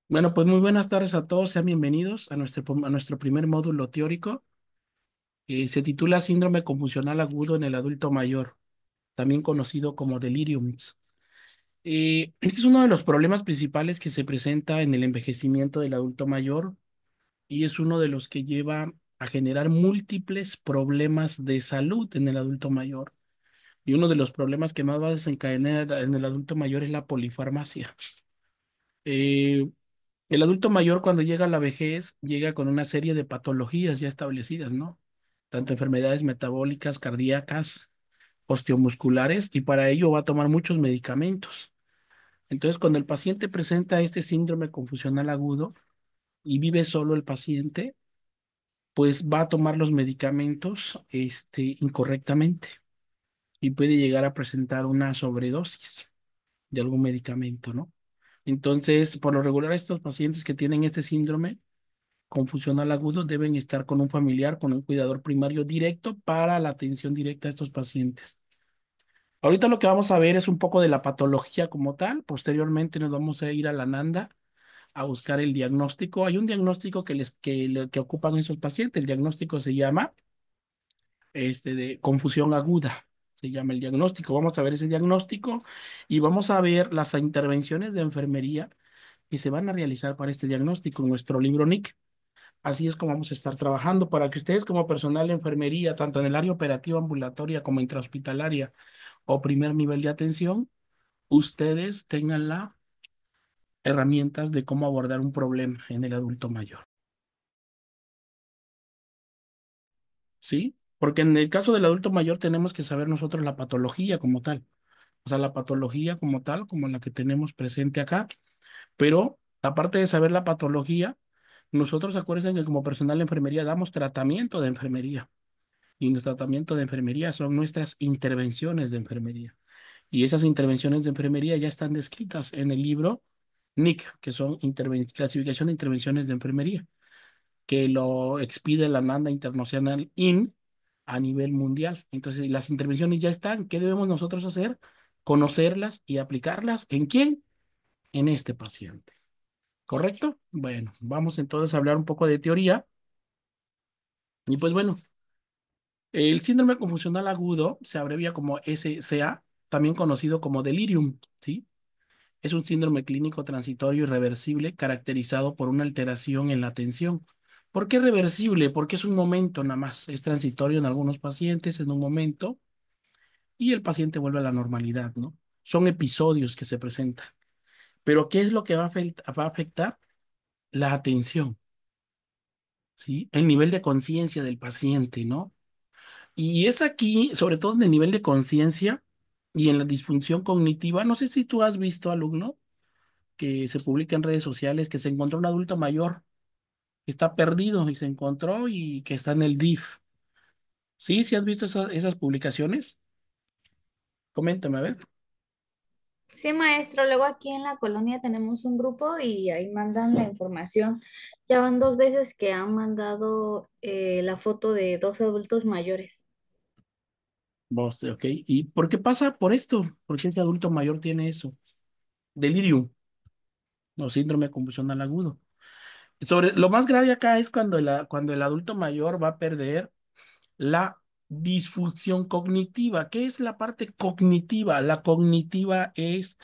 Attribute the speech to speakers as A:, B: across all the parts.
A: Bueno, pues muy buenas tardes a todos, sean bienvenidos a nuestro primer módulo teórico. Se titula Síndrome confusional agudo en el adulto mayor, también conocido como delirium. Este es uno de los problemas principales que se presenta en el envejecimiento del adulto mayor y es uno de los que lleva a generar múltiples problemas de salud en el adulto mayor. Y uno de los problemas que más va a desencadenar en el adulto mayor es la polifarmacia. Eh, El adulto mayor cuando llega a la vejez llega con una serie de patologías ya establecidas, ¿no? Tanto enfermedades metabólicas, cardíacas, osteomusculares, y para ello va a tomar muchos medicamentos. Entonces, cuando el paciente presenta este síndrome confusional agudo y vive solo el paciente, pues va a tomar los medicamentos, incorrectamente y puede llegar a presentar una sobredosis de algún medicamento, ¿no? Entonces, por lo regular, estos pacientes que tienen este síndrome confusional agudo deben estar con un familiar, con un cuidador primario directo para la atención directa a estos pacientes. Ahorita lo que vamos a ver es un poco de la patología como tal. Posteriormente nos vamos a ir a la NANDA a buscar el diagnóstico. Hay un diagnóstico que ocupan esos pacientes. El diagnóstico se llama de confusión aguda. Se llama el diagnóstico. Vamos a ver ese diagnóstico y vamos a ver las intervenciones de enfermería que se van a realizar para este diagnóstico en nuestro libro NIC. Así es como vamos a estar trabajando para que ustedes como personal de enfermería, tanto en el área operativa ambulatoria como intrahospitalaria o primer nivel de atención, ustedes tengan las herramientas de cómo abordar un problema en el adulto mayor. ¿Sí? Porque en el caso del adulto mayor tenemos que saber nosotros la patología como tal. O sea, la patología como tal, como la que tenemos presente acá. Pero aparte de saber la patología, nosotros acuérdense que como personal de enfermería damos tratamiento de enfermería. Y nuestro tratamiento de enfermería son nuestras intervenciones de enfermería. Y esas intervenciones de enfermería ya están descritas en el libro NIC, que son clasificación de intervenciones de enfermería, que lo expide la Nanda International IN a nivel mundial. Entonces, las intervenciones ya están. ¿Qué debemos nosotros hacer? Conocerlas y aplicarlas. ¿En quién? En este paciente. ¿Correcto? Bueno, vamos entonces a hablar un poco de teoría. Y pues bueno, el síndrome confusional agudo se abrevia como SCA, también conocido como delirium, ¿sí? Es un síndrome clínico transitorio irreversible caracterizado por una alteración en la atención. ¿Por qué reversible? Porque es un momento nada más. Es transitorio en algunos pacientes en un momento y el paciente vuelve a la normalidad, ¿no? Son episodios que se presentan. Pero ¿qué es lo que va a afectar? La atención, ¿sí? El nivel de conciencia del paciente, ¿no? Y es aquí, sobre todo en el nivel de conciencia y en la disfunción cognitiva. No sé si tú has visto, alumno, que se publica en redes sociales que se encontró un adulto mayor que está perdido y se encontró y que está en el DIF. ¿Sí? ¿Sí has visto esas publicaciones? Coméntame, a ver.
B: Sí, maestro, luego aquí en la colonia tenemos un grupo y ahí mandan la información. Ya van 2 veces que han mandado la foto de 2 adultos mayores.
A: Vos, ok. ¿Y por qué pasa por esto? ¿Por qué ese adulto mayor tiene eso? Delirium o síndrome confusional agudo. Lo más grave acá es cuando el adulto mayor va a perder la disfunción cognitiva. ¿Qué es la parte cognitiva? La cognitiva es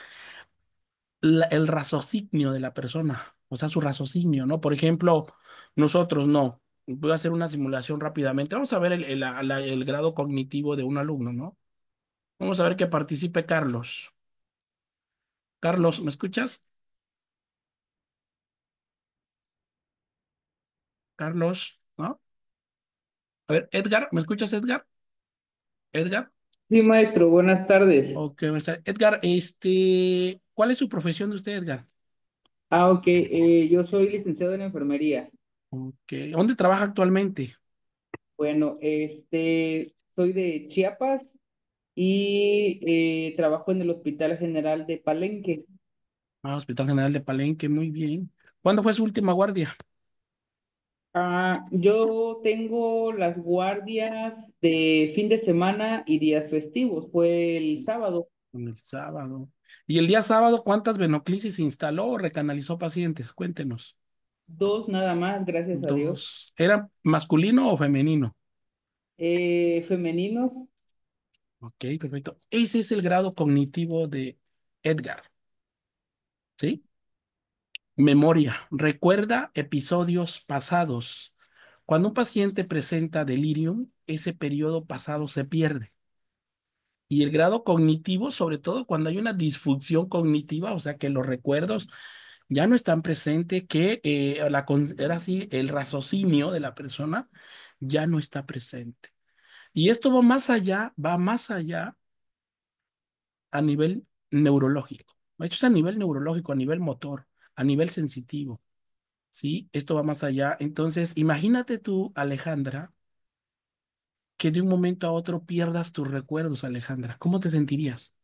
A: el raciocinio de la persona, o sea, su raciocinio, ¿no? Por ejemplo, nosotros no. Voy a hacer una simulación rápidamente. Vamos a ver el grado cognitivo de un alumno, ¿no? Vamos a ver que participe Carlos. Carlos, ¿me escuchas? Carlos, ¿no? A ver, Edgar, ¿me escuchas, Edgar? Edgar.
C: Sí, maestro, buenas tardes.
A: Ok, Edgar, ¿cuál es su profesión de usted, Edgar?
C: Ok, yo soy licenciado en enfermería.
A: Ok, ¿dónde trabaja actualmente?
C: Bueno, soy de Chiapas y trabajo en el Hospital General de Palenque.
A: Hospital General de Palenque, muy bien. ¿Cuándo fue su última guardia?
C: Yo tengo las guardias de fin de semana y días festivos. Fue el sábado.
A: El sábado. Y el día sábado, ¿cuántas venoclisis instaló o recanalizó pacientes? Cuéntenos.
C: Dos nada más, gracias a Dios.
A: Dos. ¿Era masculino o femenino?
C: Femeninos.
A: Ok, perfecto. Ese es el grado cognitivo de Edgar, ¿sí? Memoria. Recuerda episodios pasados. Cuando un paciente presenta delirium, ese periodo pasado se pierde. Y el grado cognitivo, sobre todo cuando hay una disfunción cognitiva, o sea que los recuerdos ya no están presentes, que era así, el raciocinio de la persona ya no está presente. Y esto va más allá a nivel neurológico. Esto es a nivel neurológico, a nivel motor, a nivel sensitivo, ¿sí? Esto va más allá. Entonces, imagínate tú, Alejandra, que de un momento a otro pierdas tus recuerdos, Alejandra. ¿Cómo te sentirías?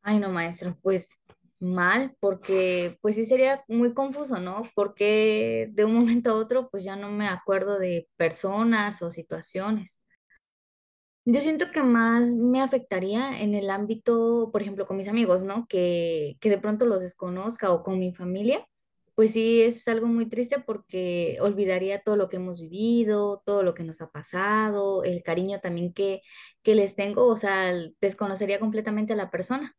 B: Ay, no, maestro, pues mal, porque pues sí sería muy confuso, ¿no? Porque de un momento a otro, pues ya no me acuerdo de personas o situaciones. Yo siento que más me afectaría en el ámbito, por ejemplo, con mis amigos, ¿no? Que de pronto los desconozca o con mi familia. Pues sí, es algo muy triste porque olvidaría todo lo que hemos vivido, todo lo que nos ha pasado, el cariño también que les tengo, o sea, desconocería completamente a la persona.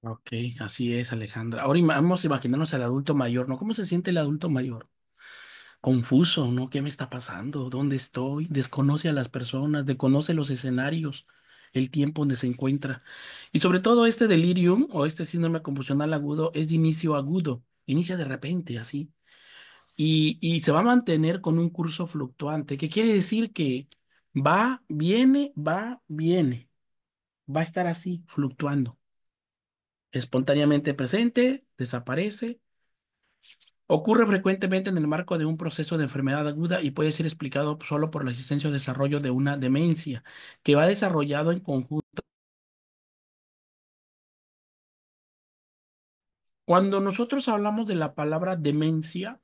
A: Ok, así es, Alejandra. Ahora vamos a imaginarnos al adulto mayor, ¿no? ¿Cómo se siente el adulto mayor? Confuso, ¿no? ¿Qué me está pasando? ¿Dónde estoy? Desconoce a las personas, desconoce los escenarios, el tiempo donde se encuentra. Y sobre todo este delirium o este síndrome confusional agudo es de inicio agudo, inicia de repente, así. Y se va a mantener con un curso fluctuante, que quiere decir que va, viene, va a estar así, fluctuando. Espontáneamente presente, desaparece. Ocurre frecuentemente en el marco de un proceso de enfermedad aguda y puede ser explicado solo por la existencia o desarrollo de una demencia que va desarrollado en conjunto. Cuando nosotros hablamos de la palabra demencia,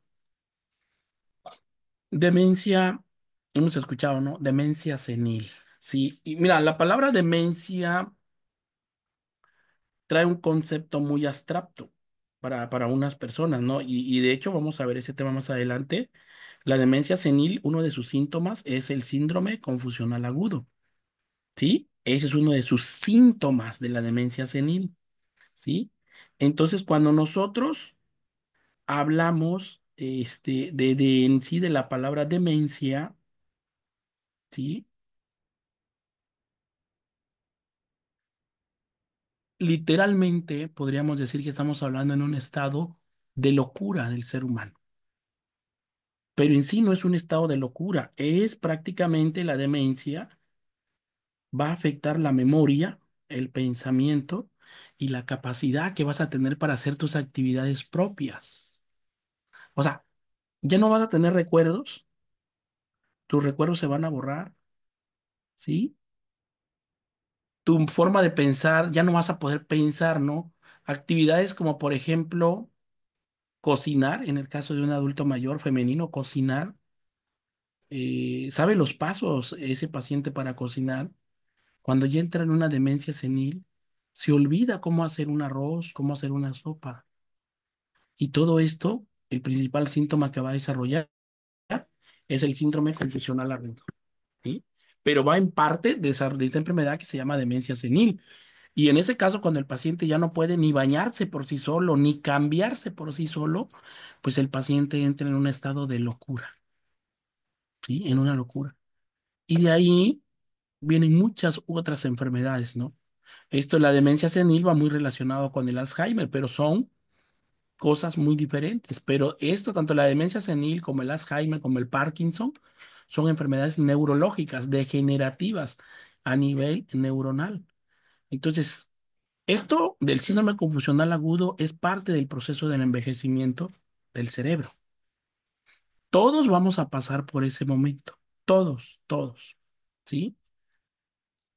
A: hemos escuchado, ¿no? Demencia senil. Sí, y mira, la palabra demencia trae un concepto muy abstracto para unas personas, ¿no? Y de hecho vamos a ver ese tema más adelante. La demencia senil, uno de sus síntomas es el síndrome confusional agudo, ¿sí? Ese es uno de sus síntomas de la demencia senil, ¿sí? Entonces, cuando nosotros hablamos de en sí de la palabra demencia, ¿sí? Literalmente podríamos decir que estamos hablando en un estado de locura del ser humano. Pero en sí no es un estado de locura, es prácticamente la demencia, va a afectar la memoria, el pensamiento y la capacidad que vas a tener para hacer tus actividades propias. O sea, ya no vas a tener recuerdos, tus recuerdos se van a borrar, ¿sí? Tu forma de pensar, ya no vas a poder pensar, ¿no? Actividades como, por ejemplo, cocinar, en el caso de un adulto mayor femenino, cocinar, sabe los pasos ese paciente para cocinar. Cuando ya entra en una demencia senil, se olvida cómo hacer un arroz, cómo hacer una sopa. Y todo esto, el principal síntoma que va a desarrollar es el síndrome confusional agudo, ¿sí? Pero va en parte de esa enfermedad que se llama demencia senil. Y en ese caso, cuando el paciente ya no puede ni bañarse por sí solo, ni cambiarse por sí solo, pues el paciente entra en un estado de locura, ¿sí? En una locura. Y de ahí vienen muchas otras enfermedades, ¿no? Esto, la demencia senil va muy relacionado con el Alzheimer, pero son cosas muy diferentes. Pero esto, tanto la demencia senil como el Alzheimer, como el Parkinson, son enfermedades neurológicas, degenerativas a nivel neuronal. Entonces, esto del síndrome confusional agudo es parte del proceso del envejecimiento del cerebro. Todos vamos a pasar por ese momento. Todos. ¿Sí?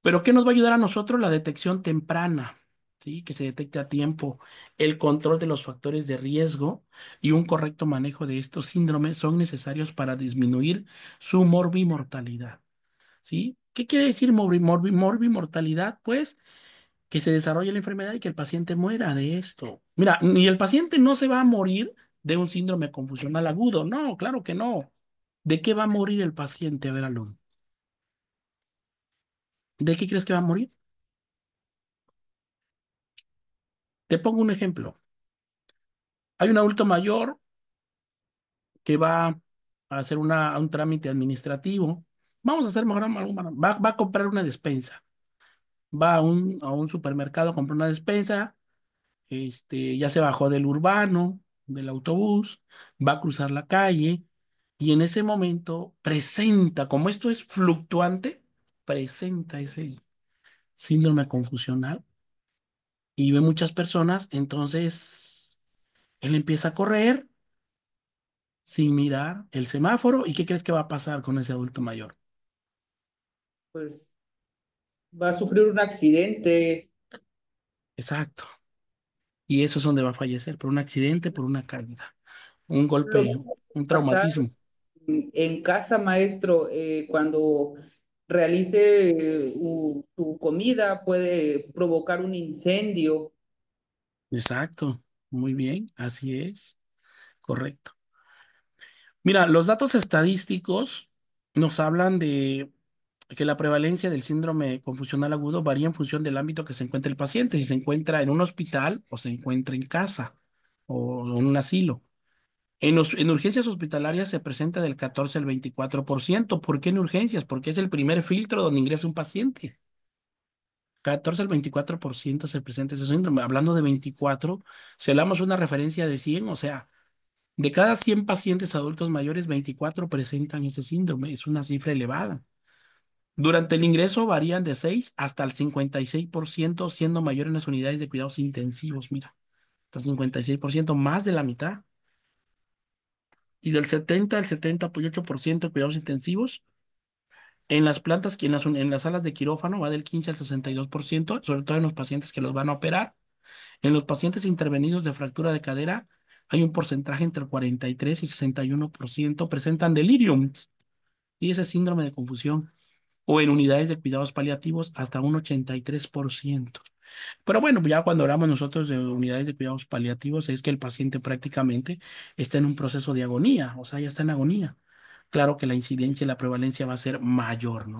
A: Pero ¿qué nos va a ayudar a nosotros? La detección temprana, ¿sí? Que se detecte a tiempo, el control de los factores de riesgo y un correcto manejo de estos síndromes son necesarios para disminuir su morbimortalidad, ¿sí? ¿Qué quiere decir morbimortalidad? Pues que se desarrolle la enfermedad y que el paciente muera de esto. Mira, ni el paciente no se va a morir de un síndrome confusional agudo. No, claro que no. ¿De qué va a morir el paciente? A ver, alumno. ¿De qué crees que va a morir? Te pongo un ejemplo. Hay un adulto mayor que va a hacer un trámite administrativo. Vamos a hacer mejor va a comprar una despensa. Va a un supermercado a comprar una despensa. Ya se bajó del urbano, del autobús, va a cruzar la calle y en ese momento presenta, como esto es fluctuante, presenta ese síndrome confusional y ve muchas personas, entonces él empieza a correr sin mirar el semáforo. ¿Y qué crees que va a pasar con ese adulto mayor?
C: Pues va a sufrir un accidente.
A: Exacto. Y eso es donde va a fallecer, por un accidente, por una caída, un
C: Lo
A: golpe,
C: mismo
A: un
C: puede pasar
A: traumatismo.
C: en casa, maestro, cuando realice tu comida, puede provocar un incendio.
A: Exacto. Muy bien, así es. Correcto. Mira, los datos estadísticos nos hablan de que la prevalencia del síndrome confusional agudo varía en función del ámbito que se encuentre el paciente, si se encuentra en un hospital o se encuentra en casa o en un asilo. En urgencias hospitalarias se presenta del 14 al 24%. ¿Por qué en urgencias? Porque es el primer filtro donde ingresa un paciente. 14 al 24% se presenta ese síndrome. Hablando de 24, si hablamos de una referencia de 100, o sea, de cada 100 pacientes adultos mayores, 24 presentan ese síndrome. Es una cifra elevada. Durante el ingreso varían de 6 hasta el 56%, siendo mayor en las unidades de cuidados intensivos. Mira, hasta 56%, más de la mitad. Y del 70 al 70,8% de cuidados intensivos. En las plantas, en las salas de quirófano va del 15 al 62%, sobre todo en los pacientes que los van a operar. En los pacientes intervenidos de fractura de cadera, hay un porcentaje entre el 43 y 61% presentan delirium y ese síndrome de confusión. O en unidades de cuidados paliativos, hasta un 83%. Pero bueno, ya cuando hablamos nosotros de unidades de cuidados paliativos, es que el paciente prácticamente está en un proceso de agonía, o sea, ya está en agonía. Claro que la incidencia y la prevalencia va a ser mayor, ¿no?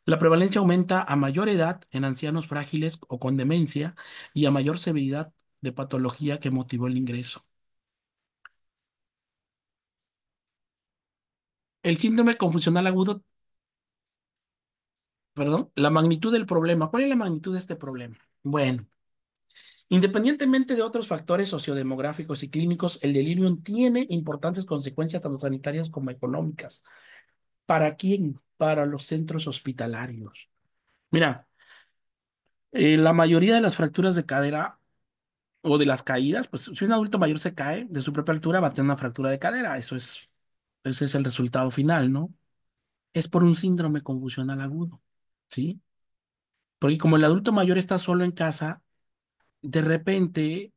A: La prevalencia aumenta a mayor edad en ancianos frágiles o con demencia y a mayor severidad de patología que motivó el ingreso. El síndrome confusional agudo, perdón, la magnitud del problema. ¿Cuál es la magnitud de este problema? Bueno, independientemente de otros factores sociodemográficos y clínicos, el delirium tiene importantes consecuencias tanto sanitarias como económicas. ¿Para quién? Para los centros hospitalarios. Mira, la mayoría de las fracturas de cadera o de las caídas, pues si un adulto mayor se cae de su propia altura, va a tener una fractura de cadera. Ese es el resultado final, ¿no? Es por un síndrome confusional agudo, ¿sí? Porque como el adulto mayor está solo en casa, de repente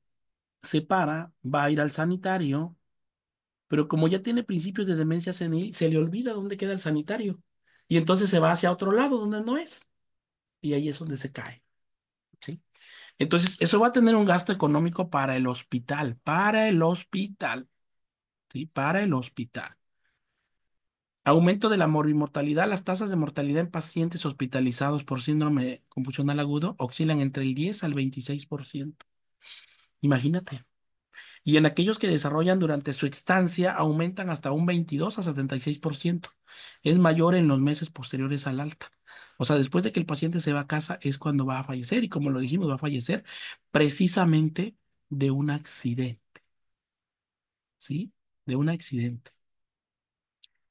A: se para, va a ir al sanitario, pero como ya tiene principios de demencia senil, se le olvida dónde queda el sanitario. Y entonces se va hacia otro lado donde no es. Y ahí es donde se cae, ¿sí? Entonces, eso va a tener un gasto económico para el hospital, ¿sí? Para el hospital. Aumento de la morimortalidad. Las tasas de mortalidad en pacientes hospitalizados por síndrome confusional agudo oscilan entre el 10 al 26%. Imagínate. Y en aquellos que desarrollan durante su estancia aumentan hasta un 22 a 76%. Es mayor en los meses posteriores al alta. O sea, después de que el paciente se va a casa es cuando va a fallecer y como lo dijimos, va a fallecer precisamente de un accidente, ¿sí? De un accidente.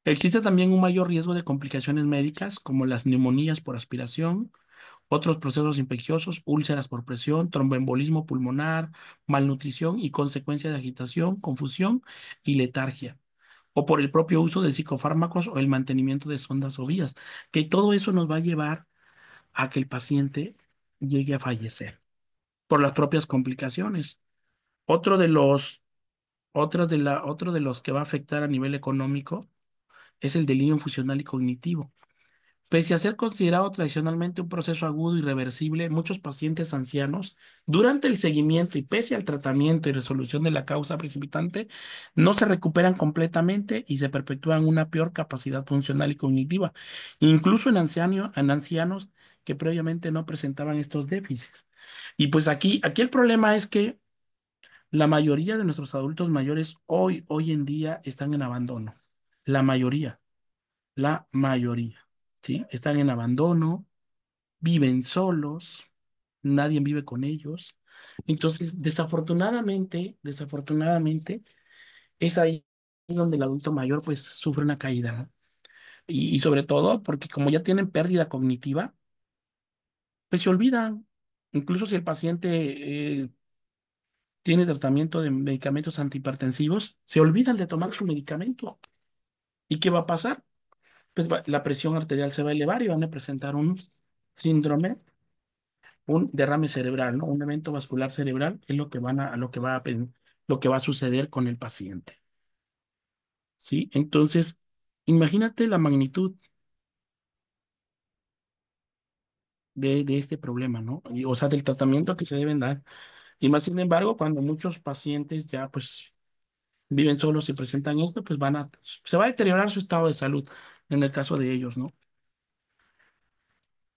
A: Existe también un mayor riesgo de complicaciones médicas como las neumonías por aspiración, otros procesos infecciosos, úlceras por presión, tromboembolismo pulmonar, malnutrición y consecuencia de agitación, confusión y letargia, o por el propio uso de psicofármacos o el mantenimiento de sondas o vías, que todo eso nos va a llevar a que el paciente llegue a fallecer por las propias complicaciones. Otro de los, otro de los que va a afectar a nivel económico es el delirio funcional y cognitivo. Pese a ser considerado tradicionalmente un proceso agudo y reversible, muchos pacientes ancianos, durante el seguimiento y pese al tratamiento y resolución de la causa precipitante, no se recuperan completamente y se perpetúan una peor capacidad funcional y cognitiva, incluso en ancianos que previamente no presentaban estos déficits. Y pues aquí el problema es que la mayoría de nuestros adultos mayores hoy en día están en abandono. La mayoría, la mayoría. ¿Sí? Están en abandono, viven solos, nadie vive con ellos. Entonces, desafortunadamente, es ahí donde el adulto mayor pues sufre una caída, ¿no? Y sobre todo porque como ya tienen pérdida cognitiva, pues se olvidan. Incluso si el paciente tiene tratamiento de medicamentos antihipertensivos, se olvidan de tomar su medicamento. ¿Y qué va a pasar? Pues la presión arterial se va a elevar y van a presentar un síndrome, un derrame cerebral, ¿no? Un evento vascular cerebral es lo que lo que va a suceder con el paciente, ¿sí? Entonces, imagínate la magnitud de este problema, ¿no? O sea, del tratamiento que se deben dar. Y más sin embargo, cuando muchos pacientes ya pues viven solos y presentan esto, pues se va a deteriorar su estado de salud en el caso de ellos, ¿no?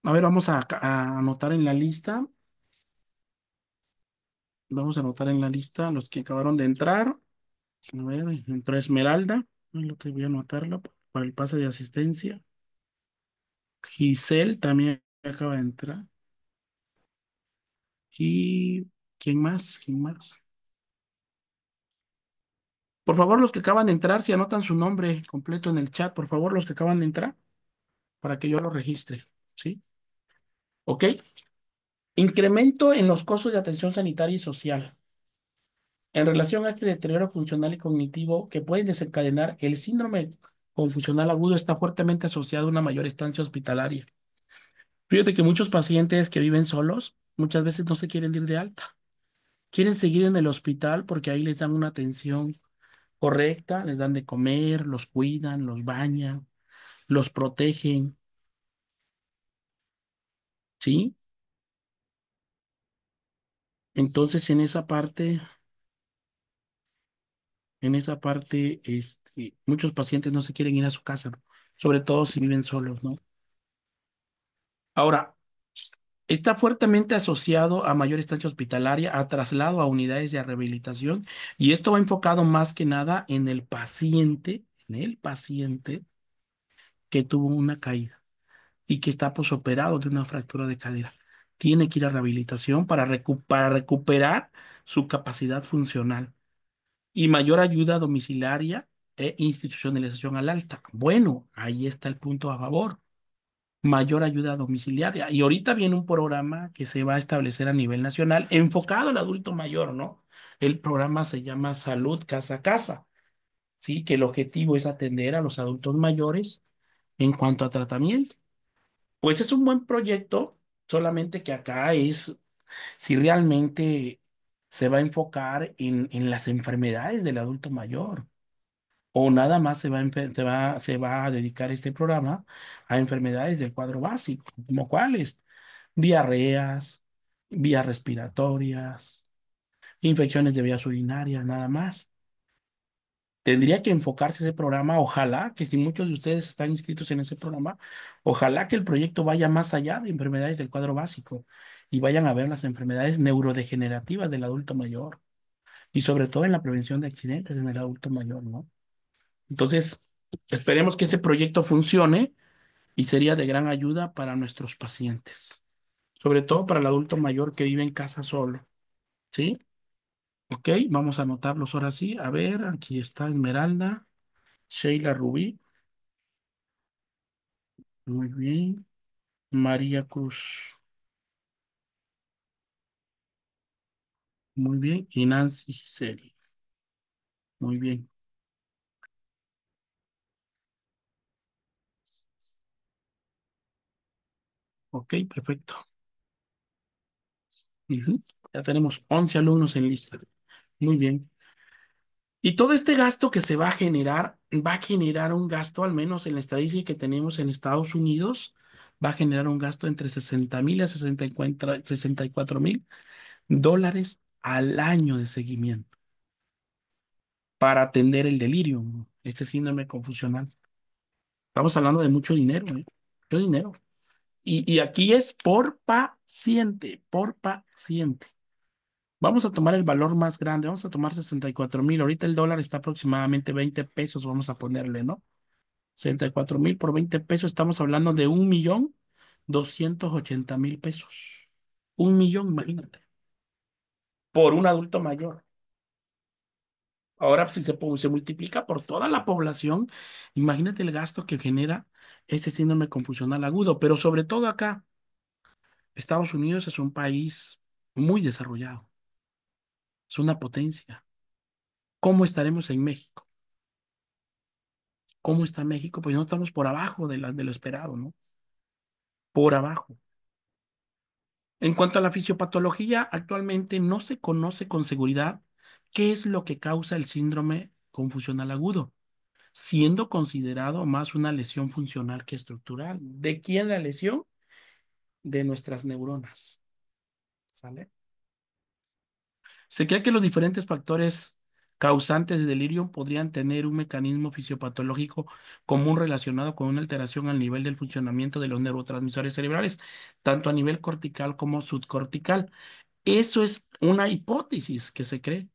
A: A ver, a anotar en la lista, vamos a anotar en la lista los que acabaron de entrar. A ver, entró Esmeralda, es lo que voy a anotarlo para el pase de asistencia. Giselle también acaba de entrar. ¿Y quién más? ¿Quién más? Por favor, los que acaban de entrar, si anotan su nombre completo en el chat, por favor, los que acaban de entrar, para que yo lo registre, ¿sí? ¿Ok? Incremento en los costos de atención sanitaria y social. En relación a este deterioro funcional y cognitivo que puede desencadenar el síndrome confusional agudo, está fuertemente asociado a una mayor estancia hospitalaria. Fíjate que muchos pacientes que viven solos muchas veces no se quieren ir de alta. Quieren seguir en el hospital porque ahí les dan una atención correcta, les dan de comer, los cuidan, los bañan, los protegen, ¿sí? Entonces, muchos pacientes no se quieren ir a su casa, ¿no? Sobre todo si viven solos, ¿no? Ahora, está fuertemente asociado a mayor estancia hospitalaria, a traslado a unidades de rehabilitación, y esto va enfocado más que nada en el paciente que tuvo una caída y que está posoperado de una fractura de cadera. Tiene que ir a rehabilitación para recuperar su capacidad funcional y mayor ayuda domiciliaria e institucionalización al alta. Bueno, ahí está el punto a favor. Mayor ayuda domiciliaria. Y ahorita viene un programa que se va a establecer a nivel nacional enfocado al adulto mayor, ¿no? El programa se llama Salud Casa a Casa, ¿sí? Que el objetivo es atender a los adultos mayores en cuanto a tratamiento. Pues es un buen proyecto, solamente que acá es si realmente se va a enfocar en las enfermedades del adulto mayor. O nada más se va a dedicar este programa a enfermedades del cuadro básico, como cuáles, diarreas, vías respiratorias, infecciones de vías urinarias, nada más. Tendría que enfocarse ese programa, ojalá que si muchos de ustedes están inscritos en ese programa, ojalá que el proyecto vaya más allá de enfermedades del cuadro básico y vayan a ver las enfermedades neurodegenerativas del adulto mayor y sobre todo en la prevención de accidentes en el adulto mayor, ¿no? Entonces, esperemos que ese proyecto funcione y sería de gran ayuda para nuestros pacientes, sobre todo para el adulto mayor que vive en casa solo, ¿sí? Ok, vamos a anotarlos ahora sí. A ver, aquí está Esmeralda, Sheila Rubí, muy bien. María Cruz, muy bien. Y Nancy Giseli, muy bien. Ok, perfecto. Ujú. Ya tenemos 11 alumnos en lista. Muy bien. Y todo este gasto que se va a generar un gasto, al menos en la estadística que tenemos en Estados Unidos, va a generar un gasto entre 60,000 a 64,000 dólares al año de seguimiento para atender el delirio, ¿no? Este síndrome confusional. Estamos hablando de mucho dinero, ¿eh? Mucho dinero. Y aquí es por paciente, por paciente. Vamos a tomar el valor más grande, vamos a tomar 64,000. Ahorita el dólar está aproximadamente 20 pesos, vamos a ponerle, ¿no? 64,000 por 20 pesos, estamos hablando de 1,280,000 pesos. 1 millón, imagínate, por un adulto mayor. Ahora, si se multiplica por toda la población, imagínate el gasto que genera este síndrome confusional agudo. Pero sobre todo acá, Estados Unidos es un país muy desarrollado, es una potencia. ¿Cómo estaremos en México? ¿Cómo está México? Pues no estamos por abajo de lo esperado, ¿no? Por abajo. En cuanto a la fisiopatología, actualmente no se conoce con seguridad qué es lo que causa el síndrome confusional agudo, siendo considerado más una lesión funcional que estructural. ¿De quién la lesión? De nuestras neuronas. ¿Sale? Se cree que los diferentes factores causantes de delirio podrían tener un mecanismo fisiopatológico común relacionado con una alteración al nivel del funcionamiento de los neurotransmisores cerebrales, tanto a nivel cortical como subcortical. Eso es una hipótesis que se cree.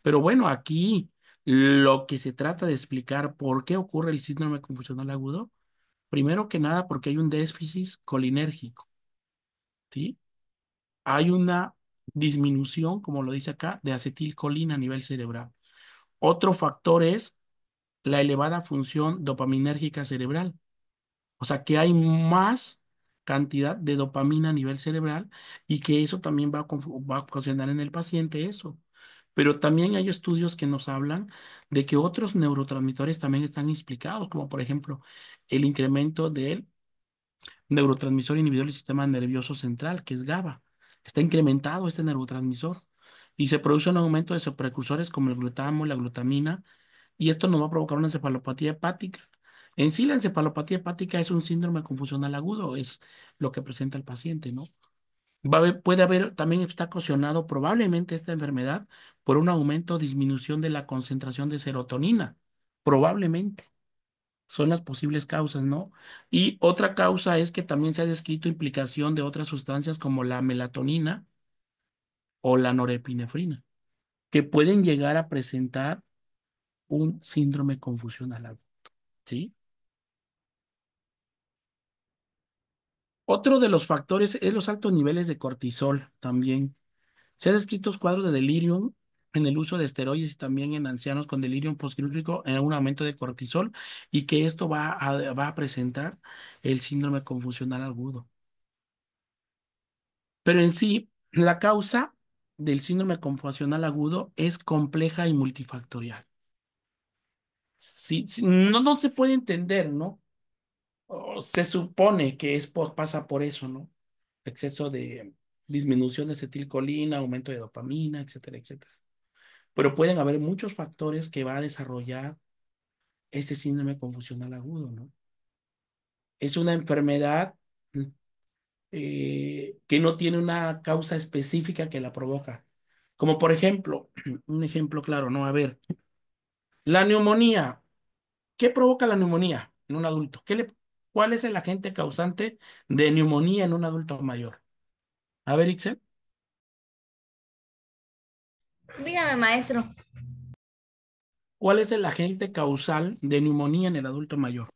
A: Pero bueno, aquí lo que se trata de explicar por qué ocurre el síndrome confusional agudo, primero que nada porque hay un déficit colinérgico, ¿sí? Hay una disminución, como lo dice acá, de acetilcolina a nivel cerebral. Otro factor es la elevada función dopaminérgica cerebral. O sea, que hay más cantidad de dopamina a nivel cerebral y que eso también va a ocasionar en el paciente eso. Pero también hay estudios que nos hablan de que otros neurotransmisores también están implicados, como por ejemplo el incremento del neurotransmisor inhibidor del sistema nervioso central, que es GABA. Está incrementado este neurotransmisor y se produce un aumento de sus precursores como el glutamo, la glutamina, y esto nos va a provocar una encefalopatía hepática. En sí, la encefalopatía hepática es un síndrome confusional agudo, es lo que presenta el paciente, ¿no? Puede haber, también está ocasionado probablemente esta enfermedad por un aumento o disminución de la concentración de serotonina, probablemente. Son las posibles causas, ¿no? Y otra causa es que también se ha descrito implicación de otras sustancias como la melatonina o la norepinefrina, que pueden llegar a presentar un síndrome confusional agudo, ¿sí? Otro de los factores es los altos niveles de cortisol también. Se han descrito cuadros de delirium en el uso de esteroides y también en ancianos con delirium postquirúrgico en un aumento de cortisol y que esto va a presentar el síndrome confusional agudo. Pero en sí, la causa del síndrome confusional agudo es compleja y multifactorial. Sí, sí, no, no se puede entender, ¿no? Se supone que pasa por eso, ¿no? Exceso de disminución de acetilcolina, aumento de dopamina, etcétera, etcétera. Pero pueden haber muchos factores que va a desarrollar este síndrome confusional agudo, ¿no? Es una enfermedad que no tiene una causa específica que la provoca. Como por ejemplo, un ejemplo claro, ¿no? A ver, la neumonía. ¿Qué provoca la neumonía en un adulto? ¿Cuál es el agente causante de neumonía en un adulto mayor? A ver, Ixel,
B: Dígame, maestro.
A: ¿cuál es el agente causal de neumonía en el adulto mayor?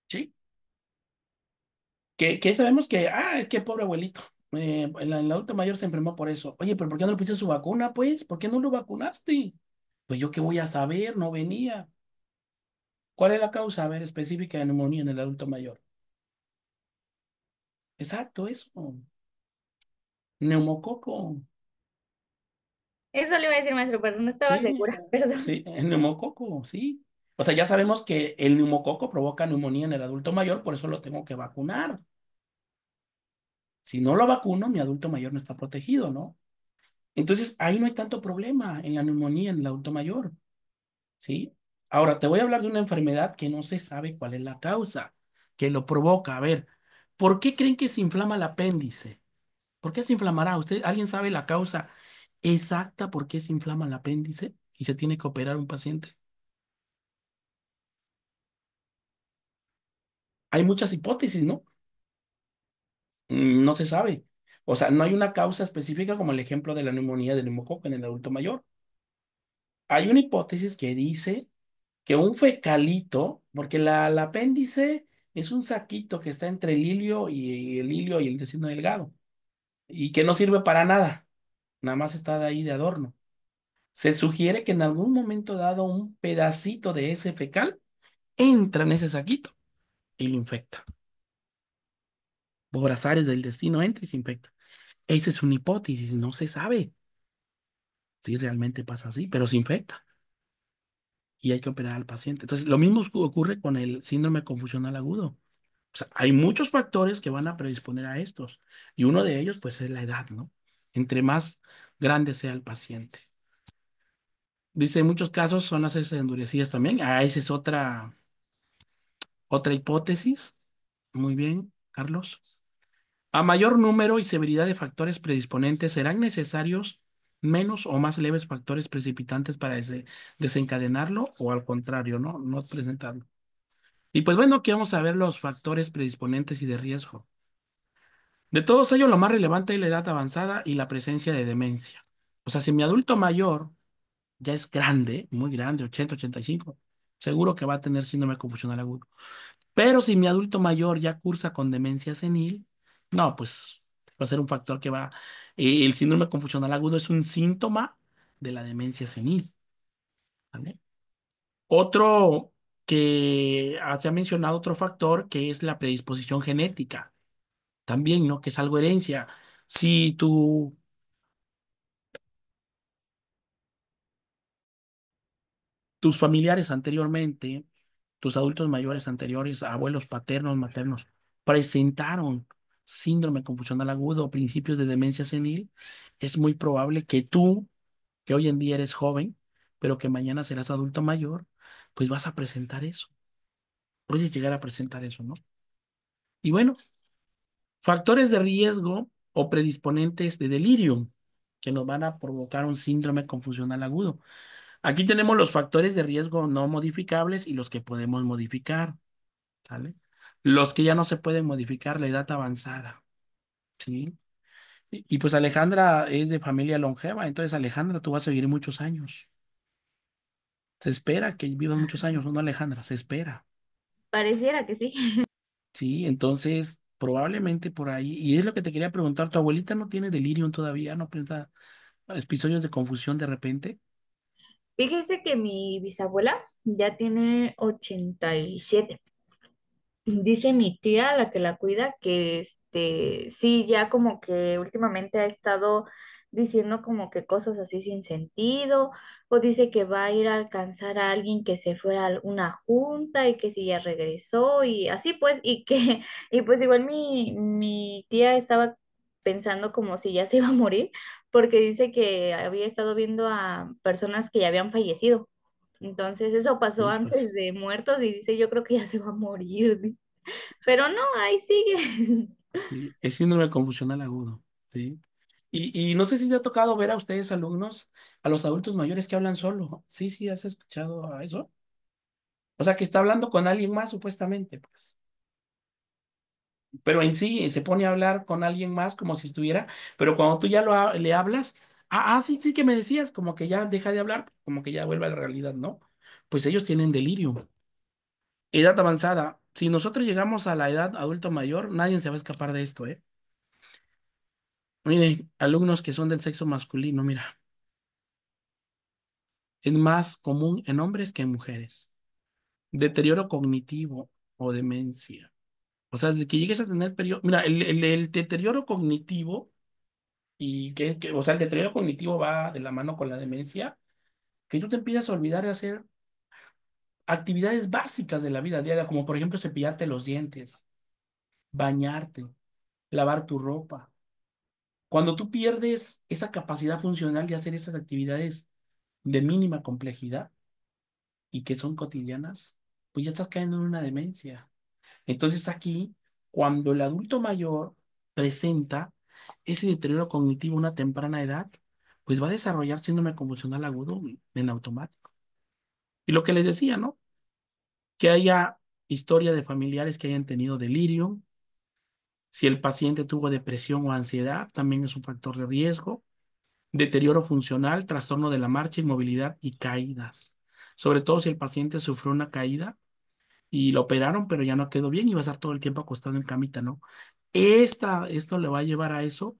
A: ¿Sí? Que sabemos que, es que pobre abuelito, el adulto mayor se enfermó por eso. Oye, pero ¿por qué no le pusiste su vacuna, pues? ¿Por qué no lo vacunaste? Pues yo qué voy a saber, no venía. ¿Cuál es la causa, a ver, específica de neumonía en el adulto mayor? Exacto, eso. Neumococo.
B: Eso le iba a decir, maestro, pero no estaba
A: Sí,
B: segura, perdón.
A: sí, el neumococo, sí. O sea, ya sabemos que el neumococo provoca neumonía en el adulto mayor, por eso lo tengo que vacunar. Si no lo vacuno, mi adulto mayor no está protegido, ¿no? Entonces, ahí no hay tanto problema en la neumonía en el adulto mayor, ¿sí? Ahora, te voy a hablar de una enfermedad que no se sabe cuál es la causa, que lo provoca. A ver, ¿por qué creen que se inflama el apéndice? ¿Por qué se inflamará? ¿Alguien sabe la causa exacta por qué se inflama el apéndice y se tiene que operar un paciente? Hay muchas hipótesis, ¿no? No se sabe. O sea, no hay una causa específica como el ejemplo de la neumonía del neumococo en el adulto mayor. Hay una hipótesis que dice que un fecalito, porque el apéndice es un saquito que está entre el ilio y el intestino delgado y que no sirve para nada, nada más está de ahí de adorno. Se sugiere que en algún momento dado un pedacito de ese fecal entra en ese saquito y lo infecta. Por azares del destino entra y se infecta. Esa es una hipótesis, no se sabe si realmente pasa así, pero se infecta y hay que operar al paciente. Entonces, lo mismo ocurre con el síndrome confusional agudo. O sea, hay muchos factores que van a predisponer a estos y uno de ellos pues es la edad, ¿no? Entre más grande sea el paciente. Dice, en muchos casos son las heces endurecidas también. Ah, esa es otra hipótesis. Muy bien, Carlos. A mayor número y severidad de factores predisponentes, serán necesarios menos o más leves factores precipitantes para desencadenarlo o al contrario, ¿no? No presentarlo. Y pues bueno, aquí vamos a ver los factores predisponentes y de riesgo. De todos ellos, lo más relevante es la edad avanzada y la presencia de demencia. O sea, si mi adulto mayor ya es grande, muy grande, 80, 85, seguro que va a tener síndrome confusional agudo. Pero si mi adulto mayor ya cursa con demencia senil, no, pues va a ser un factor que va. El síndrome confusional agudo es un síntoma de la demencia senil, ¿vale? Otro que se ha mencionado, otro factor que es la predisposición genética, también, ¿no? Que es algo herencia. Si tus familiares anteriormente, tus adultos mayores anteriores, abuelos paternos, maternos, presentaron síndrome confusional agudo o principios de demencia senil, es muy probable que tú, que hoy en día eres joven, pero que mañana serás adulto mayor, pues vas a presentar eso. Puedes llegar a presentar eso, ¿no? Y bueno, factores de riesgo o predisponentes de delirium que nos van a provocar un síndrome confusional agudo. Aquí tenemos los factores de riesgo no modificables y los que podemos modificar, ¿sale? Los que ya no se pueden modificar, la edad avanzada, ¿sí? Pues Alejandra es de familia longeva, entonces Alejandra, tú vas a vivir muchos años. Se espera que vivas muchos años, no Alejandra, se espera,
B: Pareciera que sí.
A: ¿sí? Entonces, probablemente por ahí, y es lo que te quería preguntar, ¿tu abuelita no tiene delirium todavía? ¿No presenta episodios de confusión de repente?
B: Fíjese que mi bisabuela ya tiene 87. Dice mi tía, la que la cuida, que sí, ya como que últimamente ha estado diciendo como que cosas así sin sentido, o dice que va a ir a alcanzar a alguien que se fue a una junta y que si ya regresó y así pues, y que, y pues igual mi tía estaba pensando como si ya se iba a morir, porque dice que había estado viendo a personas que ya habían fallecido. Entonces eso pasó
A: Híjole,
B: antes de muertos y dice, yo creo que ya se va a morir. Pero no, ahí sigue.
A: sí, es síndrome confusional agudo, ¿sí? Y no sé si te ha tocado ver a ustedes alumnos, a los adultos mayores que hablan solo. Sí, sí, ¿has escuchado a eso? O sea, que está hablando con alguien más, supuestamente, pues. Pero en sí se pone a hablar con alguien más como si estuviera, pero cuando tú ya le hablas, sí, sí que me decías, como que ya deja de hablar, como que ya vuelve a la realidad, ¿no? Pues ellos tienen delirio. Edad avanzada. Si nosotros llegamos a la edad adulto mayor, nadie se va a escapar de esto, ¿eh? Miren, alumnos que son del sexo masculino, mira, es más común en hombres que en mujeres. Deterioro cognitivo o demencia. O sea, de que llegues a tener periodo. Mira, el deterioro cognitivo o sea, el deterioro cognitivo va de la mano con la demencia, que tú te empiezas a olvidar de hacer actividades básicas de la vida diaria, como por ejemplo cepillarte los dientes, bañarte, lavar tu ropa. Cuando tú pierdes esa capacidad funcional de hacer esas actividades de mínima complejidad, y que son cotidianas, pues ya estás cayendo en una demencia. Entonces aquí, cuando el adulto mayor presenta ese deterioro cognitivo a una temprana edad, pues va a desarrollar síndrome convulsional agudo en automático. Y lo que les decía, ¿no? Que haya historia de familiares que hayan tenido delirio. Si el paciente tuvo depresión o ansiedad, también es un factor de riesgo. Deterioro funcional, trastorno de la marcha, inmovilidad y caídas. Sobre todo si el paciente sufrió una caída y lo operaron, pero ya no quedó bien y va a estar todo el tiempo acostado en camita, ¿no? Esto le va a llevar a eso,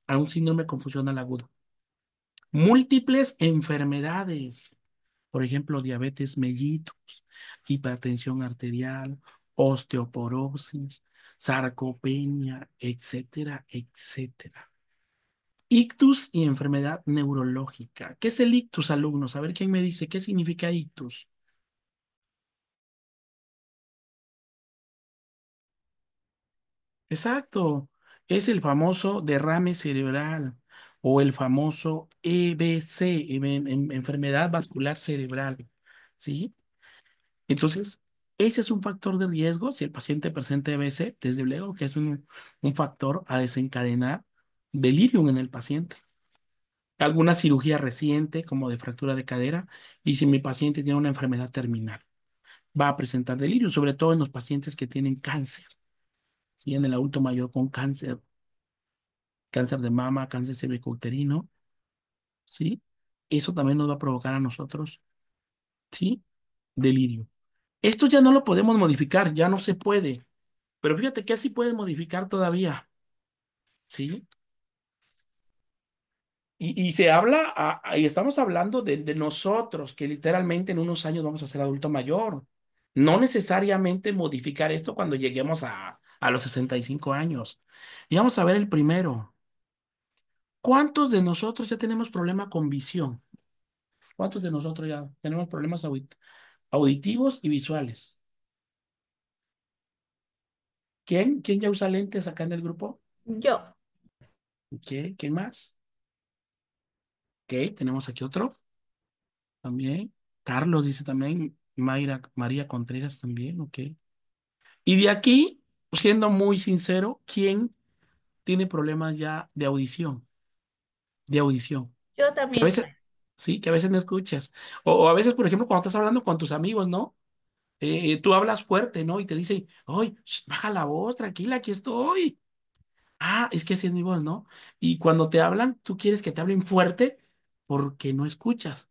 A: a un síndrome confusional agudo. Múltiples enfermedades, por ejemplo, diabetes mellitus, hipertensión arterial, osteoporosis, sarcopenia, etcétera, etcétera. Ictus y enfermedad neurológica. ¿Qué es el ictus, alumnos? A ver quién me dice qué significa ictus. Exacto. Es el famoso derrame cerebral o el famoso EBC, enfermedad vascular cerebral. ¿Sí? Entonces, ese es un factor de riesgo. Si el paciente presenta EBC, desde luego que es un factor a desencadenar delirium en el paciente. Alguna cirugía reciente, como de fractura de cadera, y si mi paciente tiene una enfermedad terminal, va a presentar delirio, sobre todo en los pacientes que tienen cáncer, ¿sí? En el adulto mayor con cáncer, cáncer de mama, cáncer cervicouterino, ¿sí? Eso también nos va a provocar a nosotros, ¿sí? Delirio. Esto ya no lo podemos modificar, ya no se puede, pero fíjate que así puedes modificar todavía, ¿sí? Y se habla, y estamos hablando de nosotros, que literalmente en unos años vamos a ser adulto mayor. No necesariamente modificar esto cuando lleguemos a los 65 años. Y vamos a ver el primero. ¿Cuántos de nosotros ya tenemos problema con visión? ¿Cuántos de nosotros ya tenemos problemas auditivos y visuales? ¿Quién ya usa lentes acá en el grupo?
B: Yo,
A: ¿Quién más? Ok, tenemos aquí otro también. Carlos dice también. María Contreras también, ok. Y de aquí, siendo muy sincero, ¿quién tiene problemas ya de audición? De audición.
B: yo
A: Que a
B: también.
A: veces, sí, que a veces no escuchas. O a veces, por ejemplo, cuando estás hablando con tus amigos, ¿no? Tú hablas fuerte, ¿no? Y te dicen, oye, baja la voz, tranquila, aquí estoy. Ah, es que así es mi voz, ¿no? Y cuando te hablan, tú quieres que te hablen fuerte porque no escuchas.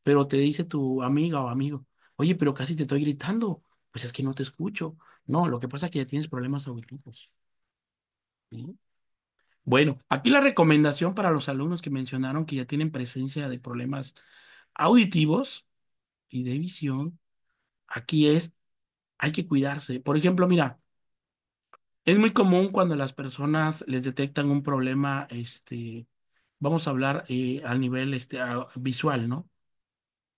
A: Pero te dice tu amiga o amigo, oye, pero casi te estoy gritando. Pues es que no te escucho. No, lo que pasa es que ya tienes problemas auditivos. ¿Sí? Bueno, aquí la recomendación para los alumnos que mencionaron que ya tienen presencia de problemas auditivos y de visión, aquí es, hay que cuidarse. Por ejemplo, mira, es muy común cuando las personas les detectan un problema, vamos a hablar a nivel visual, ¿no?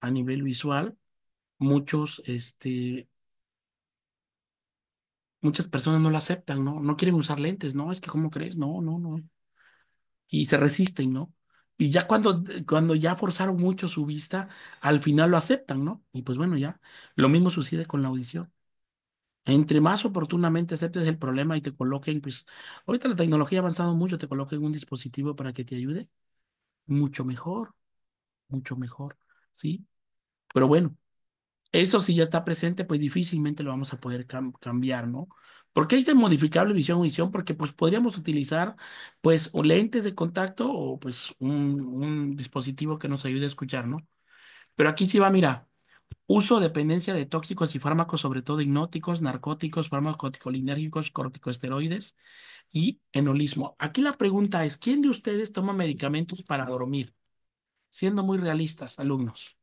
A: A nivel visual, muchos, muchas personas no lo aceptan, ¿no? No quieren usar lentes, ¿no? Es que, ¿cómo crees? No, no, no. Y se resisten, ¿no? Y ya cuando ya forzaron mucho su vista, al final lo aceptan, ¿no? Y pues bueno, ya. Lo mismo sucede con la audición. Entre más oportunamente aceptes el problema y te coloquen, pues, ahorita la tecnología ha avanzado mucho, te coloquen un dispositivo para que te ayude, mucho mejor, ¿sí? Pero bueno. Eso si ya está presente, pues difícilmente lo vamos a poder cambiar, ¿no? ¿Por qué dice modificable visión-audición? Porque pues podríamos utilizar pues o lentes de contacto o pues un dispositivo que nos ayude a escuchar, ¿no? Pero aquí sí va, mira, uso o dependencia de tóxicos y fármacos, sobre todo hipnóticos, narcóticos, farmacocolinérgicos, corticosteroides y enolismo. Aquí la pregunta es, ¿quién de ustedes toma medicamentos para dormir? Siendo muy realistas, alumnos.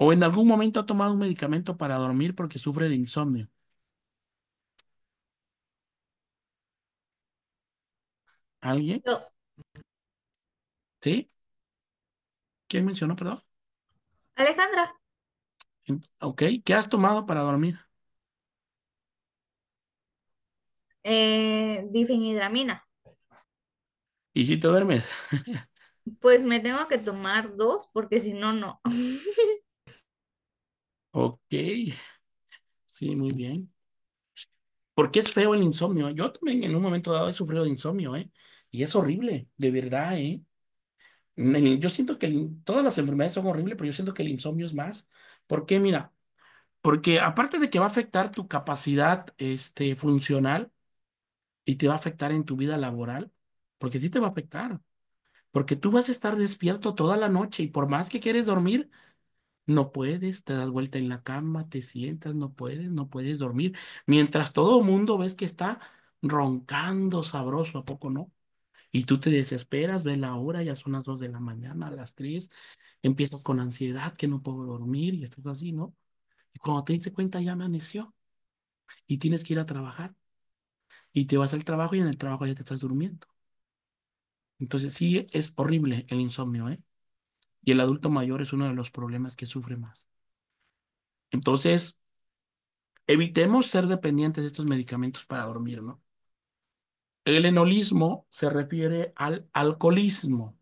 A: ¿O en algún momento ha tomado un medicamento para dormir porque sufre de insomnio? ¿Alguien?
B: Yo,
A: ¿Sí? ¿Quién mencionó, perdón?
B: Alejandra,
A: Ok, ¿qué has tomado para dormir?
B: difenhidramina.
A: ¿Y si te duermes?
B: Pues me tengo que tomar dos porque si no, no.
A: Ok, sí, muy bien. Porque es feo el insomnio. Yo también en un momento dado he sufrido de insomnio, ¿eh? Y es horrible, de verdad, ¿eh? Yo siento que todas las enfermedades son horribles, pero yo siento que el insomnio es más. ¿Por qué? Mira, porque aparte de que va a afectar tu capacidad, funcional y te va a afectar en tu vida laboral, porque sí te va a afectar, porque tú vas a estar despierto toda la noche y por más que quieres dormir, no puedes, te das vuelta en la cama, te sientas, no puedes dormir, mientras todo el mundo ves que está roncando sabroso, ¿a poco no? Y tú te desesperas, ves la hora, ya son las 2 de la mañana, a las 3, empiezas con ansiedad que no puedo dormir y estás así, ¿no? Y cuando te dices cuenta ya amaneció y tienes que ir a trabajar y te vas al trabajo y en el trabajo ya te estás durmiendo. Entonces sí es horrible el insomnio, ¿eh? Y el adulto mayor es uno de los problemas que sufre más. Entonces, evitemos ser dependientes de estos medicamentos para dormir, ¿no? El enolismo se refiere al alcoholismo,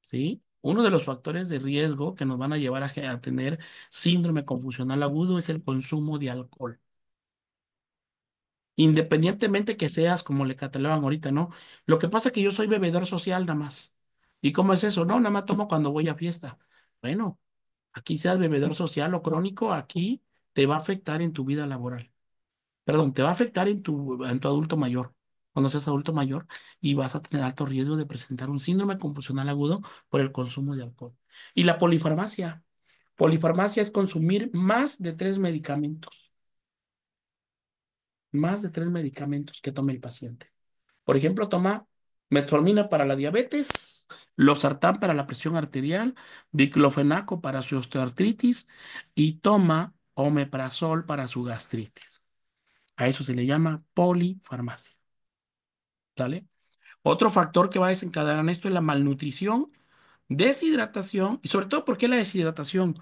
A: ¿sí? Uno de los factores de riesgo que nos van a llevar a tener síndrome confusional agudo es el consumo de alcohol. Independientemente que seas como le catalogan ahorita, ¿no? Lo que pasa es que yo soy bebedor social nada más. ¿Y cómo es eso? No, nada más tomo cuando voy a fiesta. Bueno, aquí seas bebedor social o crónico, aquí te va a afectar en tu vida laboral. Perdón, te va a afectar en tu adulto mayor. Cuando seas adulto mayor y vas a tener alto riesgo de presentar un síndrome confusional agudo por el consumo de alcohol. Y la polifarmacia. Polifarmacia es consumir más de tres medicamentos que tome el paciente. Por ejemplo, toma metformina para la diabetes, losartán para la presión arterial, diclofenaco para su osteoartritis y toma omeprazol para su gastritis. A eso se le llama polifarmacia. ¿Sale? Otro factor que va a desencadenar esto es la malnutrición, deshidratación y sobre todo, ¿por qué la deshidratación?